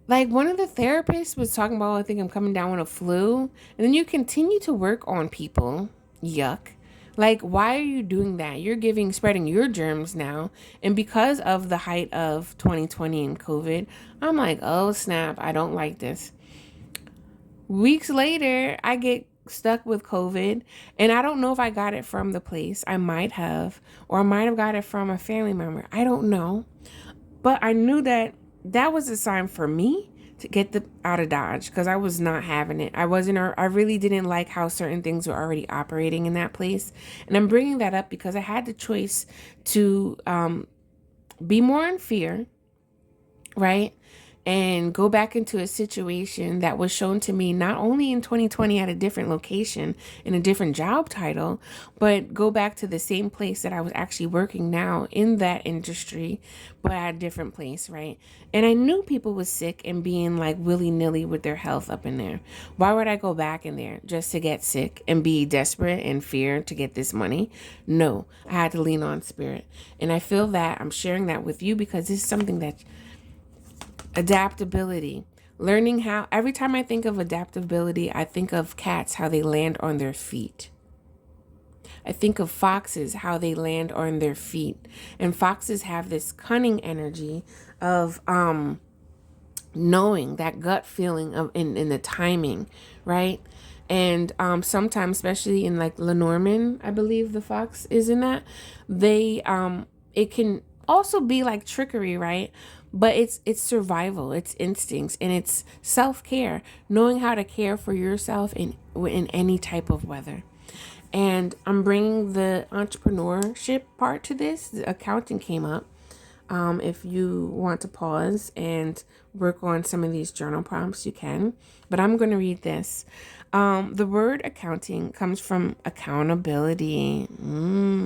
like one of the therapists was talking about, I think I'm coming down with a flu. And then you continue to work on people. Yuck. Like, why are you doing that? You're spreading your germs now. And because of the height of 2020 and COVID, I'm like, oh snap, I don't like this. Weeks later, I get stuck with COVID. And I don't know if I got it from the place. I might have. Or I might have got it from a family member. I don't know. But I knew that was a sign for me to get out of Dodge because I was not having it. I really didn't like how certain things were already operating in that place. And I'm bringing that up because I had the choice to be more in fear, right? And go back into a situation that was shown to me not only in 2020 at a different location in a different job title, but go back to the same place that I was actually working now in that industry, but at a different place, right? And I knew people was sick and being like willy-nilly with their health up in there. Why would I go back in there just to get sick and be desperate and fear to get this money? No, I had to lean on spirit. And I feel that I'm sharing that with you because this is something that adaptability, learning how, every time I think of adaptability, I think of cats, how they land on their feet. I think of foxes, how they land on their feet. And foxes have this cunning energy of knowing, that gut feeling of in the timing, right? And sometimes, especially in like Lenormand, I believe the fox is in that, they it can also be like trickery, right? But it's survival, it's instincts, and it's self-care, knowing how to care for yourself in any type of weather. And I'm bringing the entrepreneurship part to this. The accounting came up. If you want to pause and work on some of these journal prompts, you can. But I'm going to read this. The word accounting comes from accountability,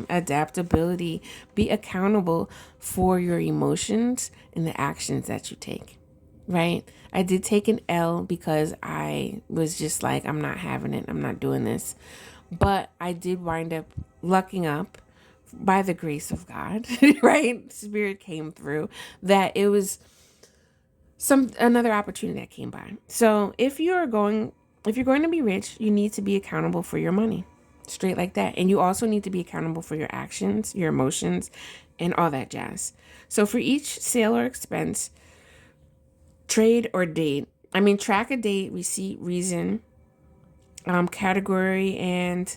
adaptability. Be accountable for your emotions and the actions that you take, right? I did take an L because I was just like, I'm not having it. I'm not doing this. But I did wind up lucking up by the grace of God, right? Spirit came through that it was another opportunity that came by. So if you're going to be rich, you need to be accountable for your money. straight like that. And you also need to be accountable for your actions, your emotions, and all that jazz. So for each sale or expense, trade or date, track a date, receipt, reason, category, and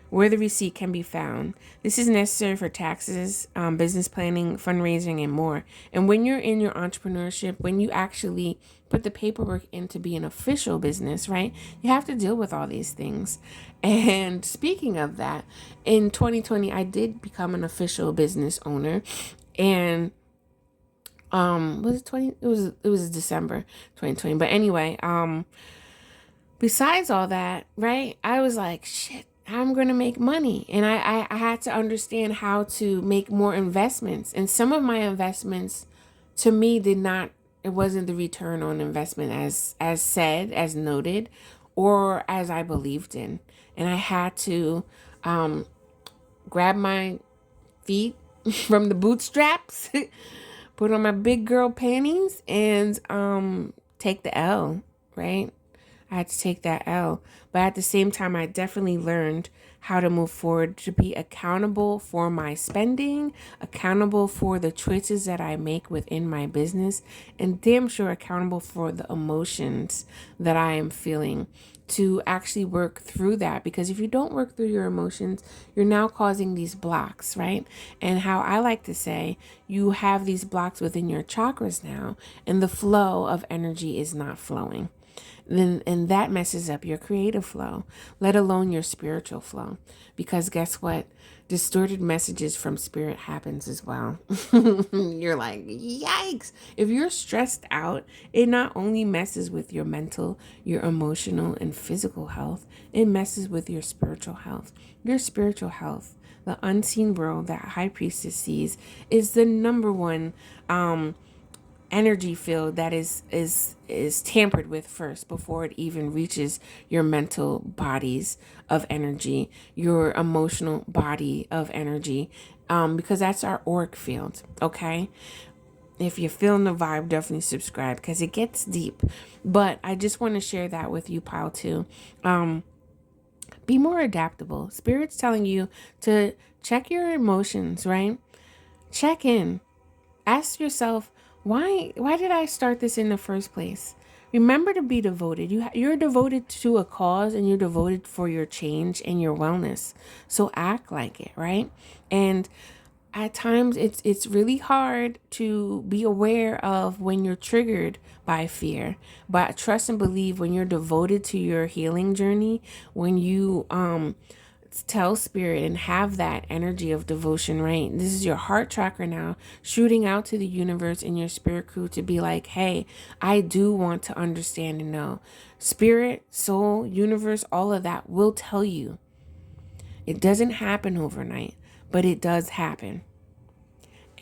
where the receipt can be found. This is necessary for taxes, business planning, fundraising, and more. And when you're in your entrepreneurship, when you actually put the paperwork in to be an official business, right, you have to deal with all these things. And speaking of that, in 2020, I did become an official business owner. And was it 20? It was December 2020. But anyway, besides all that, right, I was like, shit, I'm going to make money. And I had to understand how to make more investments. And some of my investments to me it wasn't the return on investment as said, as noted, or as I believed in. And I had to grab my feet from the bootstraps, put on my big girl panties, and take the L, right? I had to take that L. But at the same time, I definitely learned how to move forward, to be accountable for my spending, accountable for the choices that I make within my business, and damn sure accountable for the emotions that I am feeling, to actually work through that. Because if you don't work through your emotions, you're now causing these blocks, right? And how I like to say, you have these blocks within your chakras now, and the flow of energy is not flowing. And that messes up your creative flow, let alone your spiritual flow. Because guess what? Distorted messages from spirit happens as well. You're like, yikes. If you're stressed out, it not only messes with your mental, your emotional, and physical health, it messes with your spiritual health. Your spiritual health, the unseen world that High Priestess sees, is the number one energy field that is tampered with first before it even reaches your mental bodies of energy, your emotional body of energy, because that's our auric field. Okay, if you're feeling the vibe, definitely subscribe because it gets deep. But I just want to share that with you, pile 2. Be more adaptable. Spirit's telling you to check your emotions, right? Check in. Ask yourself, why did I start this in the first place? Remember to be devoted. You're devoted to a cause, and you're devoted for your change and your wellness. So act like it, right? And at times it's really hard to be aware of when you're triggered by fear. But trust and believe, when you're devoted to your healing journey, when you tell spirit and have that energy of devotion, right? This is your heart chakra now, shooting out to the universe and your spirit crew to be like, hey, I do want to understand and know. Spirit, soul, universe, all of that will tell you. It doesn't happen overnight, but it does happen.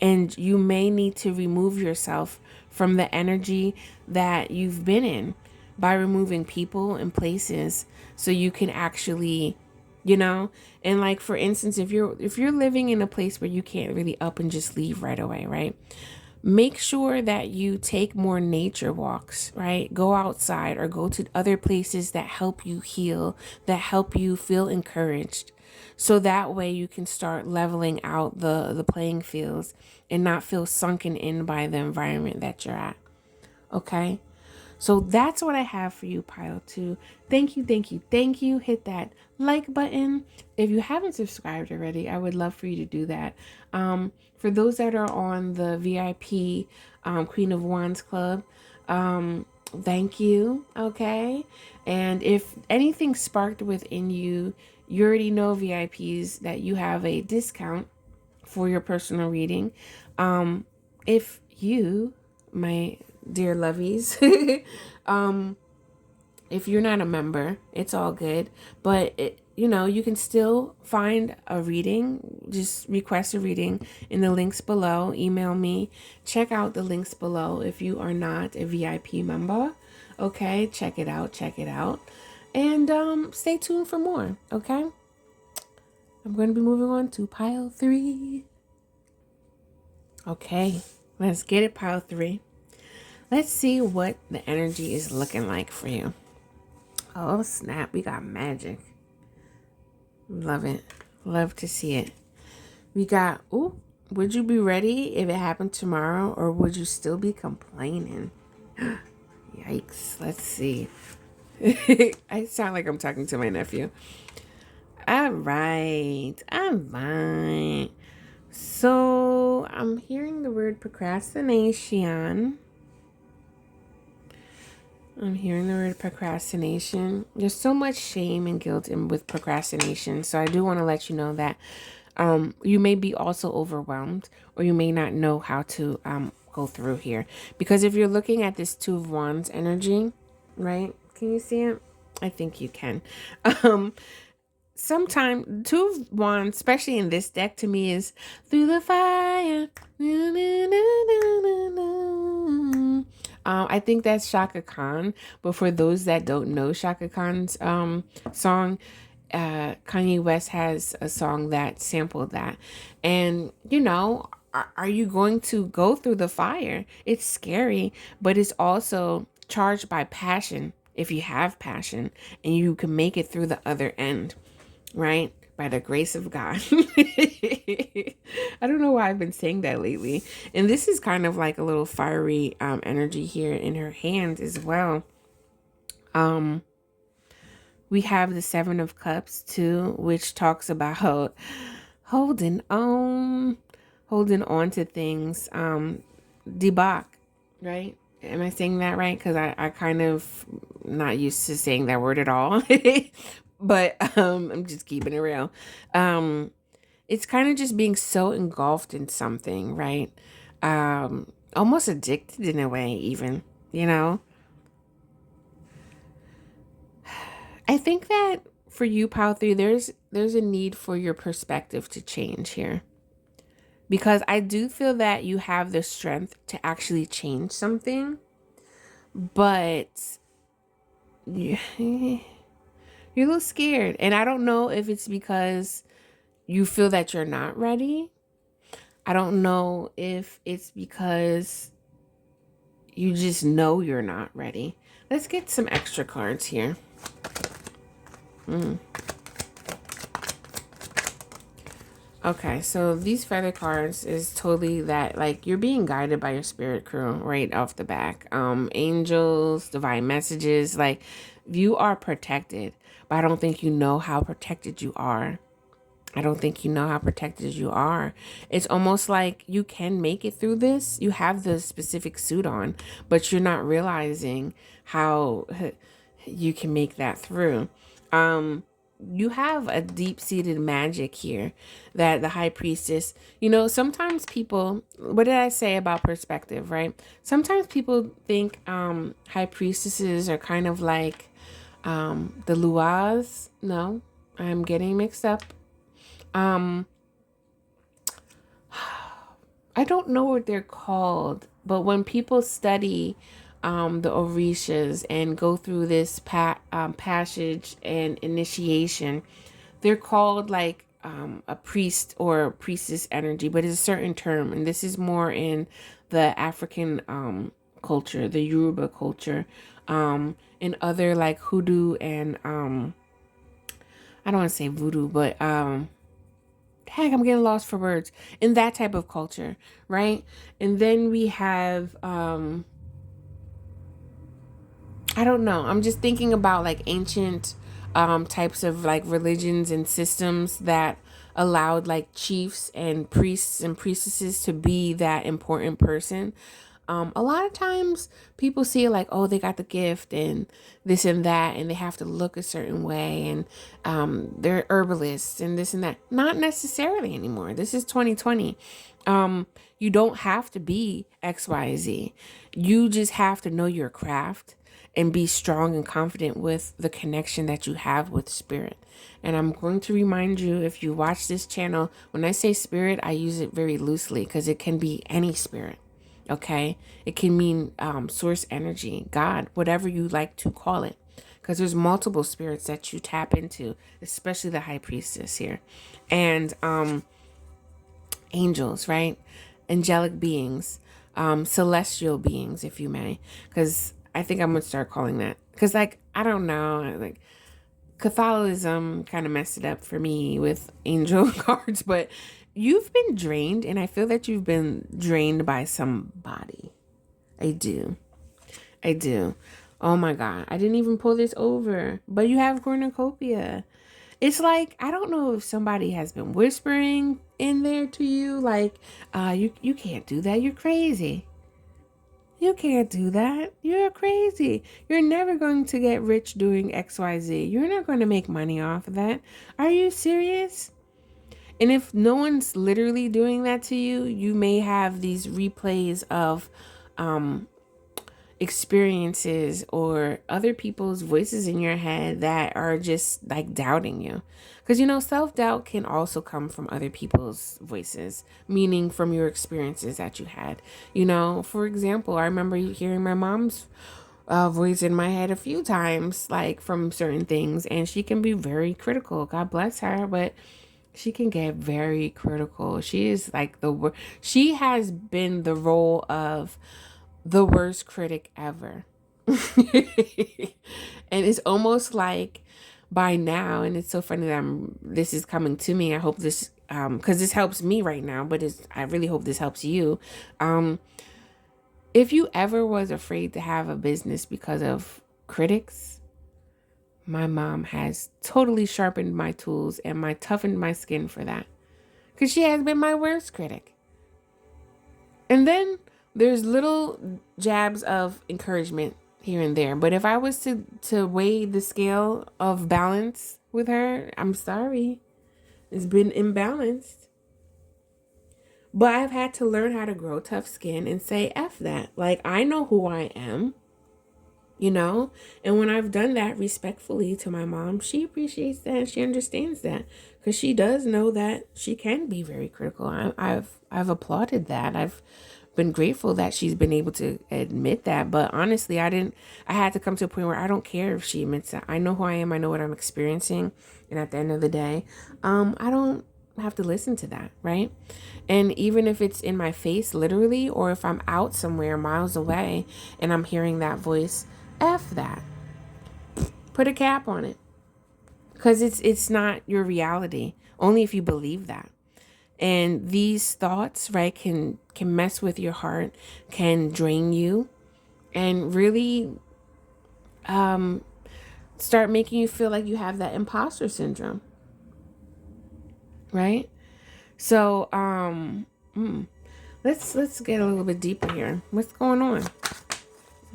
And you may need to remove yourself from the energy that you've been in by removing people and places, so you can actually, and like, for instance, if you're living in a place where you can't really up and just leave right away, right? Make sure that you take more nature walks, right? Go outside or go to other places that help you heal, that help you feel encouraged. So that way you can start leveling out the playing fields and not feel sunken in by the environment that you're at. Okay? So that's what I have for you, pile 2. Thank you, thank you, thank you. Hit that like button. If you haven't subscribed already, I would love for you to do that. For those that are on the VIP Queen of Wands Club, thank you. Okay. And if anything sparked within you, you already know, VIPs, that you have a discount for your personal reading. If you, my dear lovies, if you're not a member, it's all good. But you can still find a reading. Just request a reading in the links below. Email me. Check out the links below if you are not a VIP member. Okay, check it out. And stay tuned for more. Okay, I'm going to be moving on to pile 3. Okay, let's get it, pile 3. Let's see what the energy is looking like for you. Oh, snap. We got magic. Love it. Love to see it. We got, ooh, would you be ready if it happened tomorrow, or would you still be complaining? Yikes. Let's see. I sound like I'm talking to my nephew. All right. All right. So I'm hearing the word procrastination. There's so much shame and guilt with procrastination. So I do want to let you know that you may be also overwhelmed, or you may not know how to go through here. Because if you're looking at this Two of Wands energy, right? Can you see it? I think you can. Sometimes Two of Wands, especially in this deck, to me is through the fire. I think that's Shaka Khan, but for those that don't know Shaka Khan's song, Kanye West has a song that sampled that. And are you going to go through the fire? It's scary, but it's also charged by passion. If you have passion, and you can make it through the other end, right? By the grace of God. I don't know why I've been saying that lately. And this is kind of like a little fiery energy here in her hands as well. We have the Seven of Cups too, which talks about holding on to things. Debak, right? Am I saying that right? Because I kind of not used to saying that word at all. But I'm just keeping it real. It's kind of just being so engulfed in something, right? Almost addicted in a way, even, I think that for you, Pile 3, there's a need for your perspective to change here. Because I do feel that you have the strength to actually change something, but you're a little scared. And I don't know if it's because you feel that you're not ready. I don't know if it's because you just know you're not ready. Let's get some extra cards here. Okay, so these feather cards is totally that, like, you're being guided by your spirit crew right off the back. Angels, divine messages, like, you are protected, but I don't think you know how protected you are. It's almost like you can make it through this. You have the specific suit on, but you're not realizing how you can make that through. You have a deep-seated magic here that the High Priestess, sometimes people, what did I say about perspective, right? Sometimes people think High Priestesses are kind of like the Luas. No, I'm getting mixed up. I don't know what they're called, but when people study the Orishas and go through this passage and initiation, they're called like a priest or priestess energy, but it's a certain term, and this is more in the African culture, the Yoruba culture, in other like hoodoo and I don't want to say voodoo, but heck, I'm getting lost for words, in that type of culture, right? And then we have I don't know. I'm just thinking about like ancient types of like religions and systems that allowed like chiefs and priests and priestesses to be that important person. A lot of times people see it like, oh, they got the gift and this and that, and they have to look a certain way, and they're herbalists and this and that. Not necessarily anymore. This is 2020. You don't have to be XYZ. You just have to know your craft and be strong and confident with the connection that you have with spirit. And I'm going to remind you, if you watch this channel, when I say spirit, I use it very loosely because it can be any spirit. Okay, it can mean source energy, God, whatever you like to call it, because there's multiple spirits that you tap into, especially the High Priestess here, and angels, right? Angelic beings, celestial beings, if you may, because I think I'm gonna start calling that, because like I don't know, like Catholicism kind of messed it up for me with angel cards, but you've been drained, and I feel that you've been drained by somebody. I do. I do. Oh my God. I didn't even pull this over, but you have cornucopia. It's like, I don't know if somebody has been whispering in there to you, like, you can't do that. You're crazy. You can't do that. You're crazy. You're never going to get rich doing XYZ. You're not going to make money off of that. Are you serious? And if no one's literally doing that to you, you may have these replays of experiences or other people's voices in your head that are just like doubting you. Because, you know, self-doubt can also come from other people's voices, meaning from your experiences that you had. You know, for example, I remember hearing my mom's voice in my head a few times, like from certain things, and she can be very critical. God bless her, but she can get very critical. She is like she has been the role of the worst critic ever. And it's almost like by now, and it's so funny that this is coming to me. I hope this, because this helps me right now, but I really hope this helps you. If you ever was afraid to have a business because of critics, my mom has totally sharpened my tools and toughened my skin for that. Because she has been my worst critic. And then there's little jabs of encouragement here and there. But if I was to weigh the scale of balance with her, I'm sorry. It's been imbalanced. But I've had to learn how to grow tough skin and say F that. Like, I know who I am, you know? And when I've done that respectfully to my mom, she appreciates that. She understands that. Because she does know that she can be very critical. I've applauded that. I've been grateful that she's been able to admit that. But honestly, I had to come to a point where I don't care if she admits that. I know who I am. I know what I'm experiencing. And at the end of the day, I don't have to listen to that, right? And even if it's in my face, literally, or if I'm out somewhere miles away and I'm hearing that voice, F that. Put a cap on it. Because it's not your reality. Only if you believe that. And these thoughts, right, can mess with your heart, can drain you, and really start making you feel like you have that imposter syndrome. Right? So, let's get a little bit deeper here. What's going on?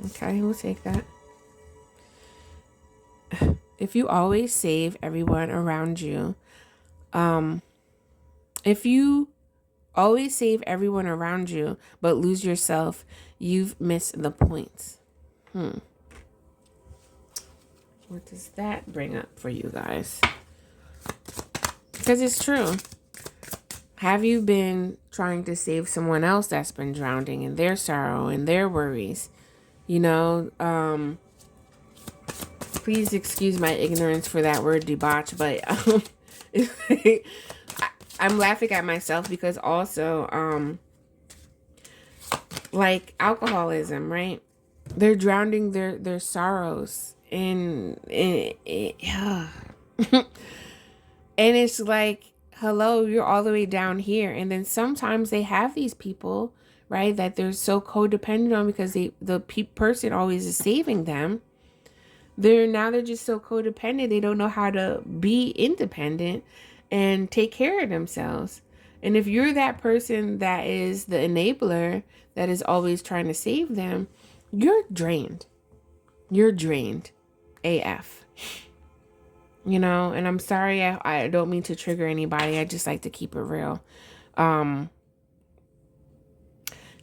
Okay, we'll take that. If you always save everyone around you, if you always save everyone around you but lose yourself, you've missed the point. What does that bring up for you guys? Because it's true. Have you been trying to save someone else that's been drowning in their sorrow and their worries? You know, please excuse my ignorance for that word debauch, but I'm laughing at myself because also, like alcoholism, right? They're drowning their sorrows in yeah. And it's like, hello, you're all the way down here. And then sometimes they have these people, right, that they're so codependent on because the person always is saving them. They're just so codependent. They don't know how to be independent and take care of themselves. And if you're that person that is the enabler that is always trying to save them, you're drained. You're drained AF. You know, and I'm sorry, I don't mean to trigger anybody. I just like to keep it real.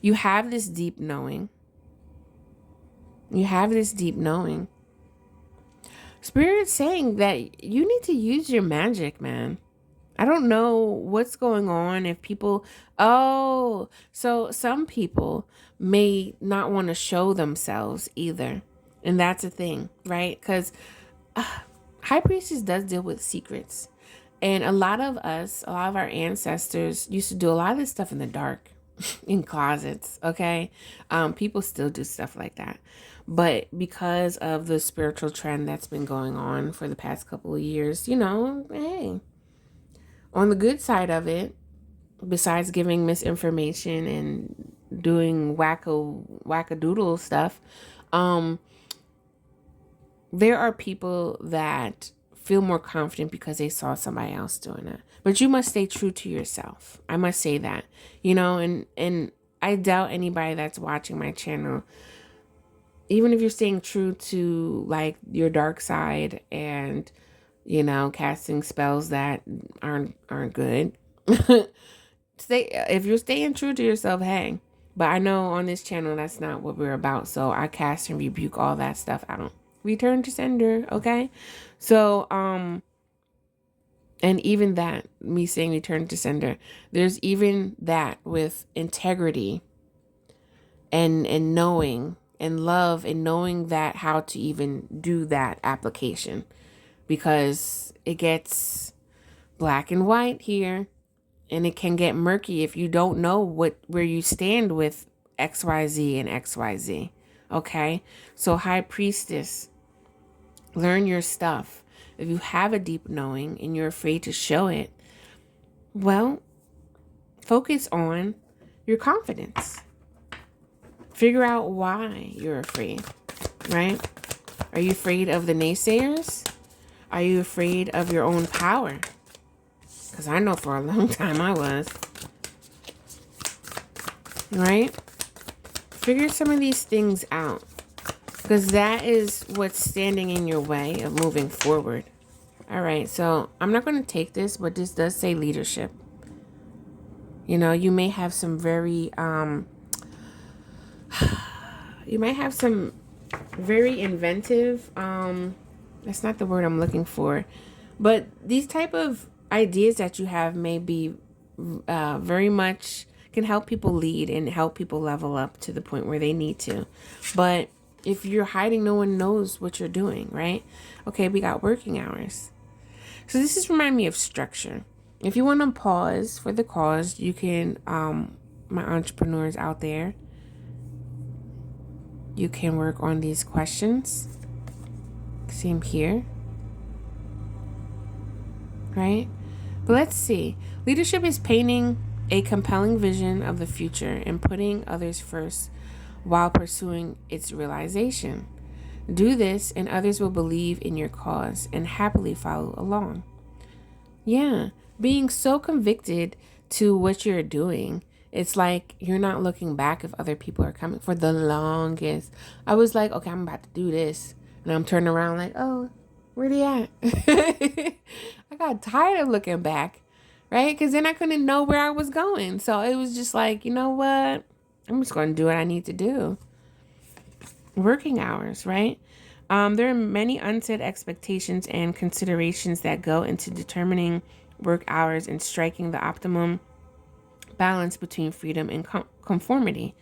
You have this deep knowing. You have this deep knowing. Spirit's saying that you need to use your magic, man. I don't know what's going on if people, so some people may not want to show themselves either. And that's a thing, right? Because High Priestess does deal with secrets. And a lot of our ancestors used to do a lot of this stuff in the dark, in closets, okay? People still do stuff like that. But because of the spiritual trend that's been going on for the past couple of years, hey, on the good side of it, besides giving misinformation and doing wackadoodle stuff, um, there are people that feel more confident because they saw somebody else doing it. But you must stay true to yourself. I must say that, and I doubt anybody that's watching my channel, even if you're staying true to like your dark side and, casting spells that aren't good. If you're staying true to yourself, hey. But I know on this channel that's not what we're about. So I cast and rebuke all that stuff out. Return to sender, okay? So, and even that, me saying return to sender, there's even that with integrity and knowing and love and knowing that how to even do that application, because it gets black and white here. And it can get murky if you don't know where you stand with XYZ and XYZ. Okay? So High Priestess, learn your stuff. If you have a deep knowing and you're afraid to show it, well, focus on your confidence. Figure out why you're afraid, right? Are you afraid of the naysayers? Are you afraid of your own power? Because I know for a long time I was. Right? Figure some of these things out. Because that is what's standing in your way of moving forward. All right, so I'm not going to take this, but this does say leadership. You may have some very inventive, that's not the word I'm looking for, but these type of ideas that you have may be very much can help people lead and help people level up to the point where they need to. But if you're hiding, no one knows what you're doing, right? Okay, we got working hours. So this is remind me of structure. If you want to pause for the cause, you can, my entrepreneurs out there, you can work on these questions. Same here. Right? But let's see. Leadership is painting a compelling vision of the future and putting others first while pursuing its realization. Do this and others will believe in your cause and happily follow along. Yeah, being so convicted to what you're doing, it's like you're not looking back if other people are coming. For the longest, I was like, okay, I'm about to do this. And I'm turning around like, oh, where they at? I got tired of looking back, right? Because then I couldn't know where I was going. So it was just like, you know what? I'm just going to do what I need to do. Working hours, right? There are many unsaid expectations and considerations that go into determining work hours and striking the optimum balance between freedom and conformity.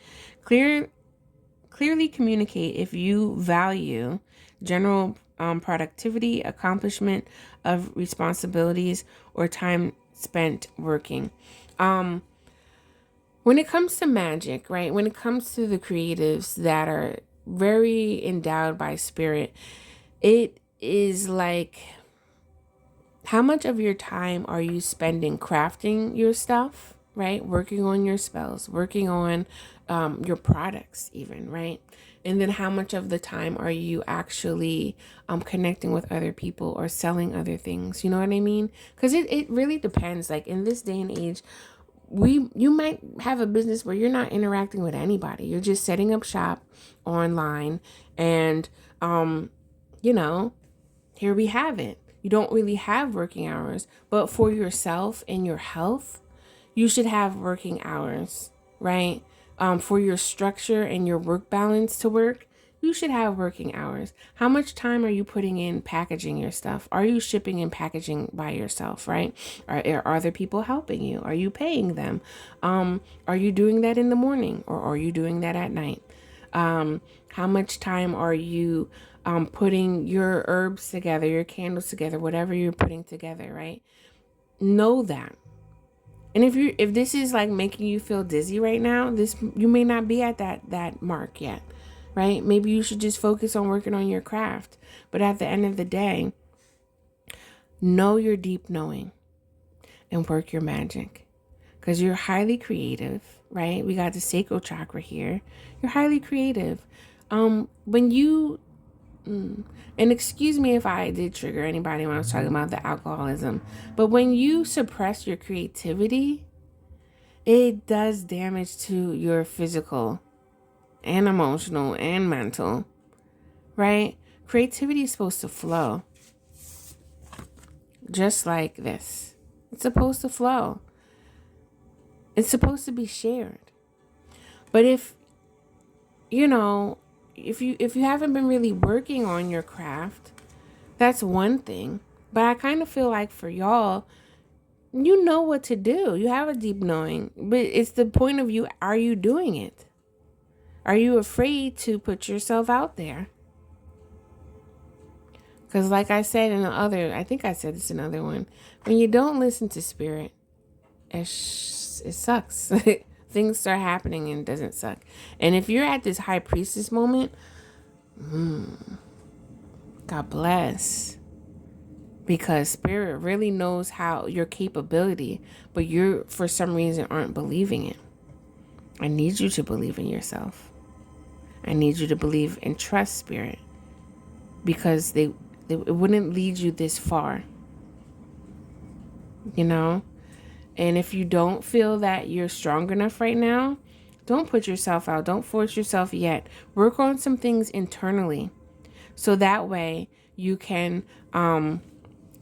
Clearly communicate if you value general productivity, accomplishment of responsibilities, or time spent working. When it comes to magic, right? When it comes to the creatives that are very endowed by spirit, it is like, how much of your time are you spending crafting your stuff, right? Working on your spells, working on your products even, right? And then how much of the time are you actually connecting with other people or selling other things? You know what I mean? Because it really depends. Like in this day and age, you might have a business where you're not interacting with anybody. You're just setting up shop online and, here we have it. You don't really have working hours, but for yourself and your health, you should have working hours, right? For your structure and your work balance to work, you should have working hours. How much time are you putting in packaging your stuff? Are you shipping and packaging by yourself, right? Are there people helping you? Are you paying them? Are you doing that in the morning or are you doing that at night? How much time are you putting your herbs together, your candles together, whatever you're putting together, right? Know that. And if this is like making you feel dizzy right now, you may not be at that mark yet. right? Maybe you should just focus on working on your craft. But at the end of the day, know your deep knowing and work your magic, because you're highly creative, right? We got the sacral chakra here. You're highly creative. When you and excuse me if I did trigger anybody when I was talking about the alcoholism, but when you suppress your creativity, it does damage to your physical and emotional and mental, right? Creativity is supposed to flow just like this. It's supposed to flow. It's supposed to be shared. But if you haven't been really working on your craft, that's one thing. But I kind of feel like for y'all, you know what to do. You have a deep knowing, but it's the point of view. Are you doing it? Are you afraid to put yourself out there? Because like I said I think I said this in another one, when you don't listen to spirit, it sucks. Things start happening and it doesn't suck. And if you're at this high priestess moment, God bless. Because spirit really knows how your capability, but you for some reason aren't believing it. I need you to believe in yourself. I need you to believe and trust spirit, because it wouldn't lead you this far, And if you don't feel that you're strong enough right now, don't put yourself out. Don't force yourself yet. Work on some things internally, so that way you can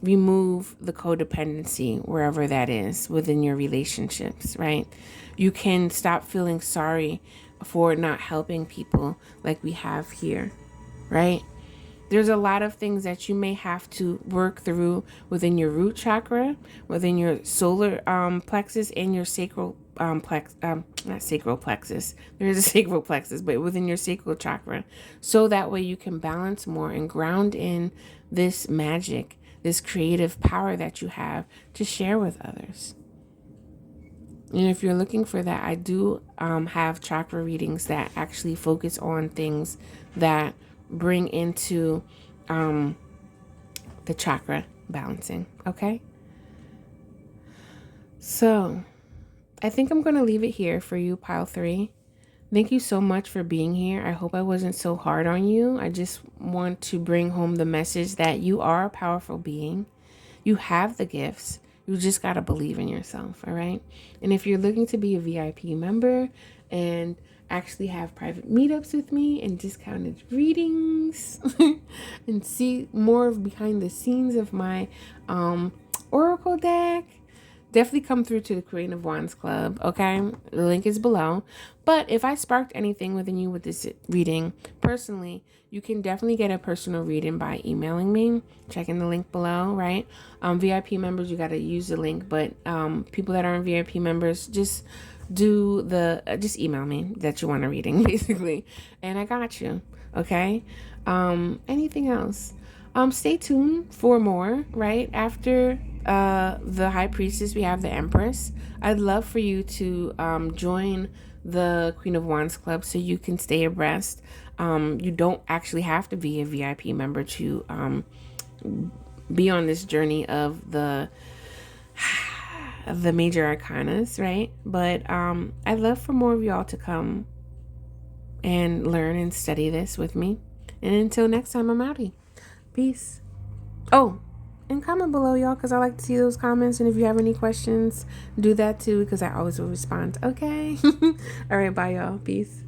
remove the codependency wherever that is within your relationships, right? You can stop feeling sorry for not helping people like we have here, right? There's a lot of things that you may have to work through within your root chakra, within your solar plexus and your sacral not sacral plexus. There is a sacral plexus, but within your sacral chakra. So that way you can balance more and ground in this magic, this creative power that you have to share with others. And if you're looking for that, I do have chakra readings that actually focus on things that bring into the chakra balancing. Okay. So I think I'm going to leave it here for you, pile 3. Thank you so much for being here. I hope I wasn't so hard on you. I just want to bring home the message that you are a powerful being. You have the gifts. You just got to believe in yourself. All right. And if you're looking to be a VIP member and actually have private meetups with me and discounted readings and see more of behind the scenes of my oracle deck, definitely come through to the Queen of Wands Club, okay? The link is below. But if I sparked anything within you with this reading, personally, you can definitely get a personal reading by emailing me, checking the link below, right? VIP members, you got to use the link, but people that aren't VIP members, just just email me that you want a reading, basically, and I got you, okay? Anything else? Stay tuned for more, right? After the High Priestess, we have the Empress. I'd love for you to join the Queen of Wands Club so you can stay abreast. You don't actually have to be a VIP member to be on this journey of the Major Arcanas, right? But I'd love for more of y'all to come and learn and study this with me. And until next time, I'm outie. Peace. Oh, and comment below, y'all, because I like to see those comments. And if you have any questions, do that too, because I always will respond. Okay. All right. Bye, y'all. Peace.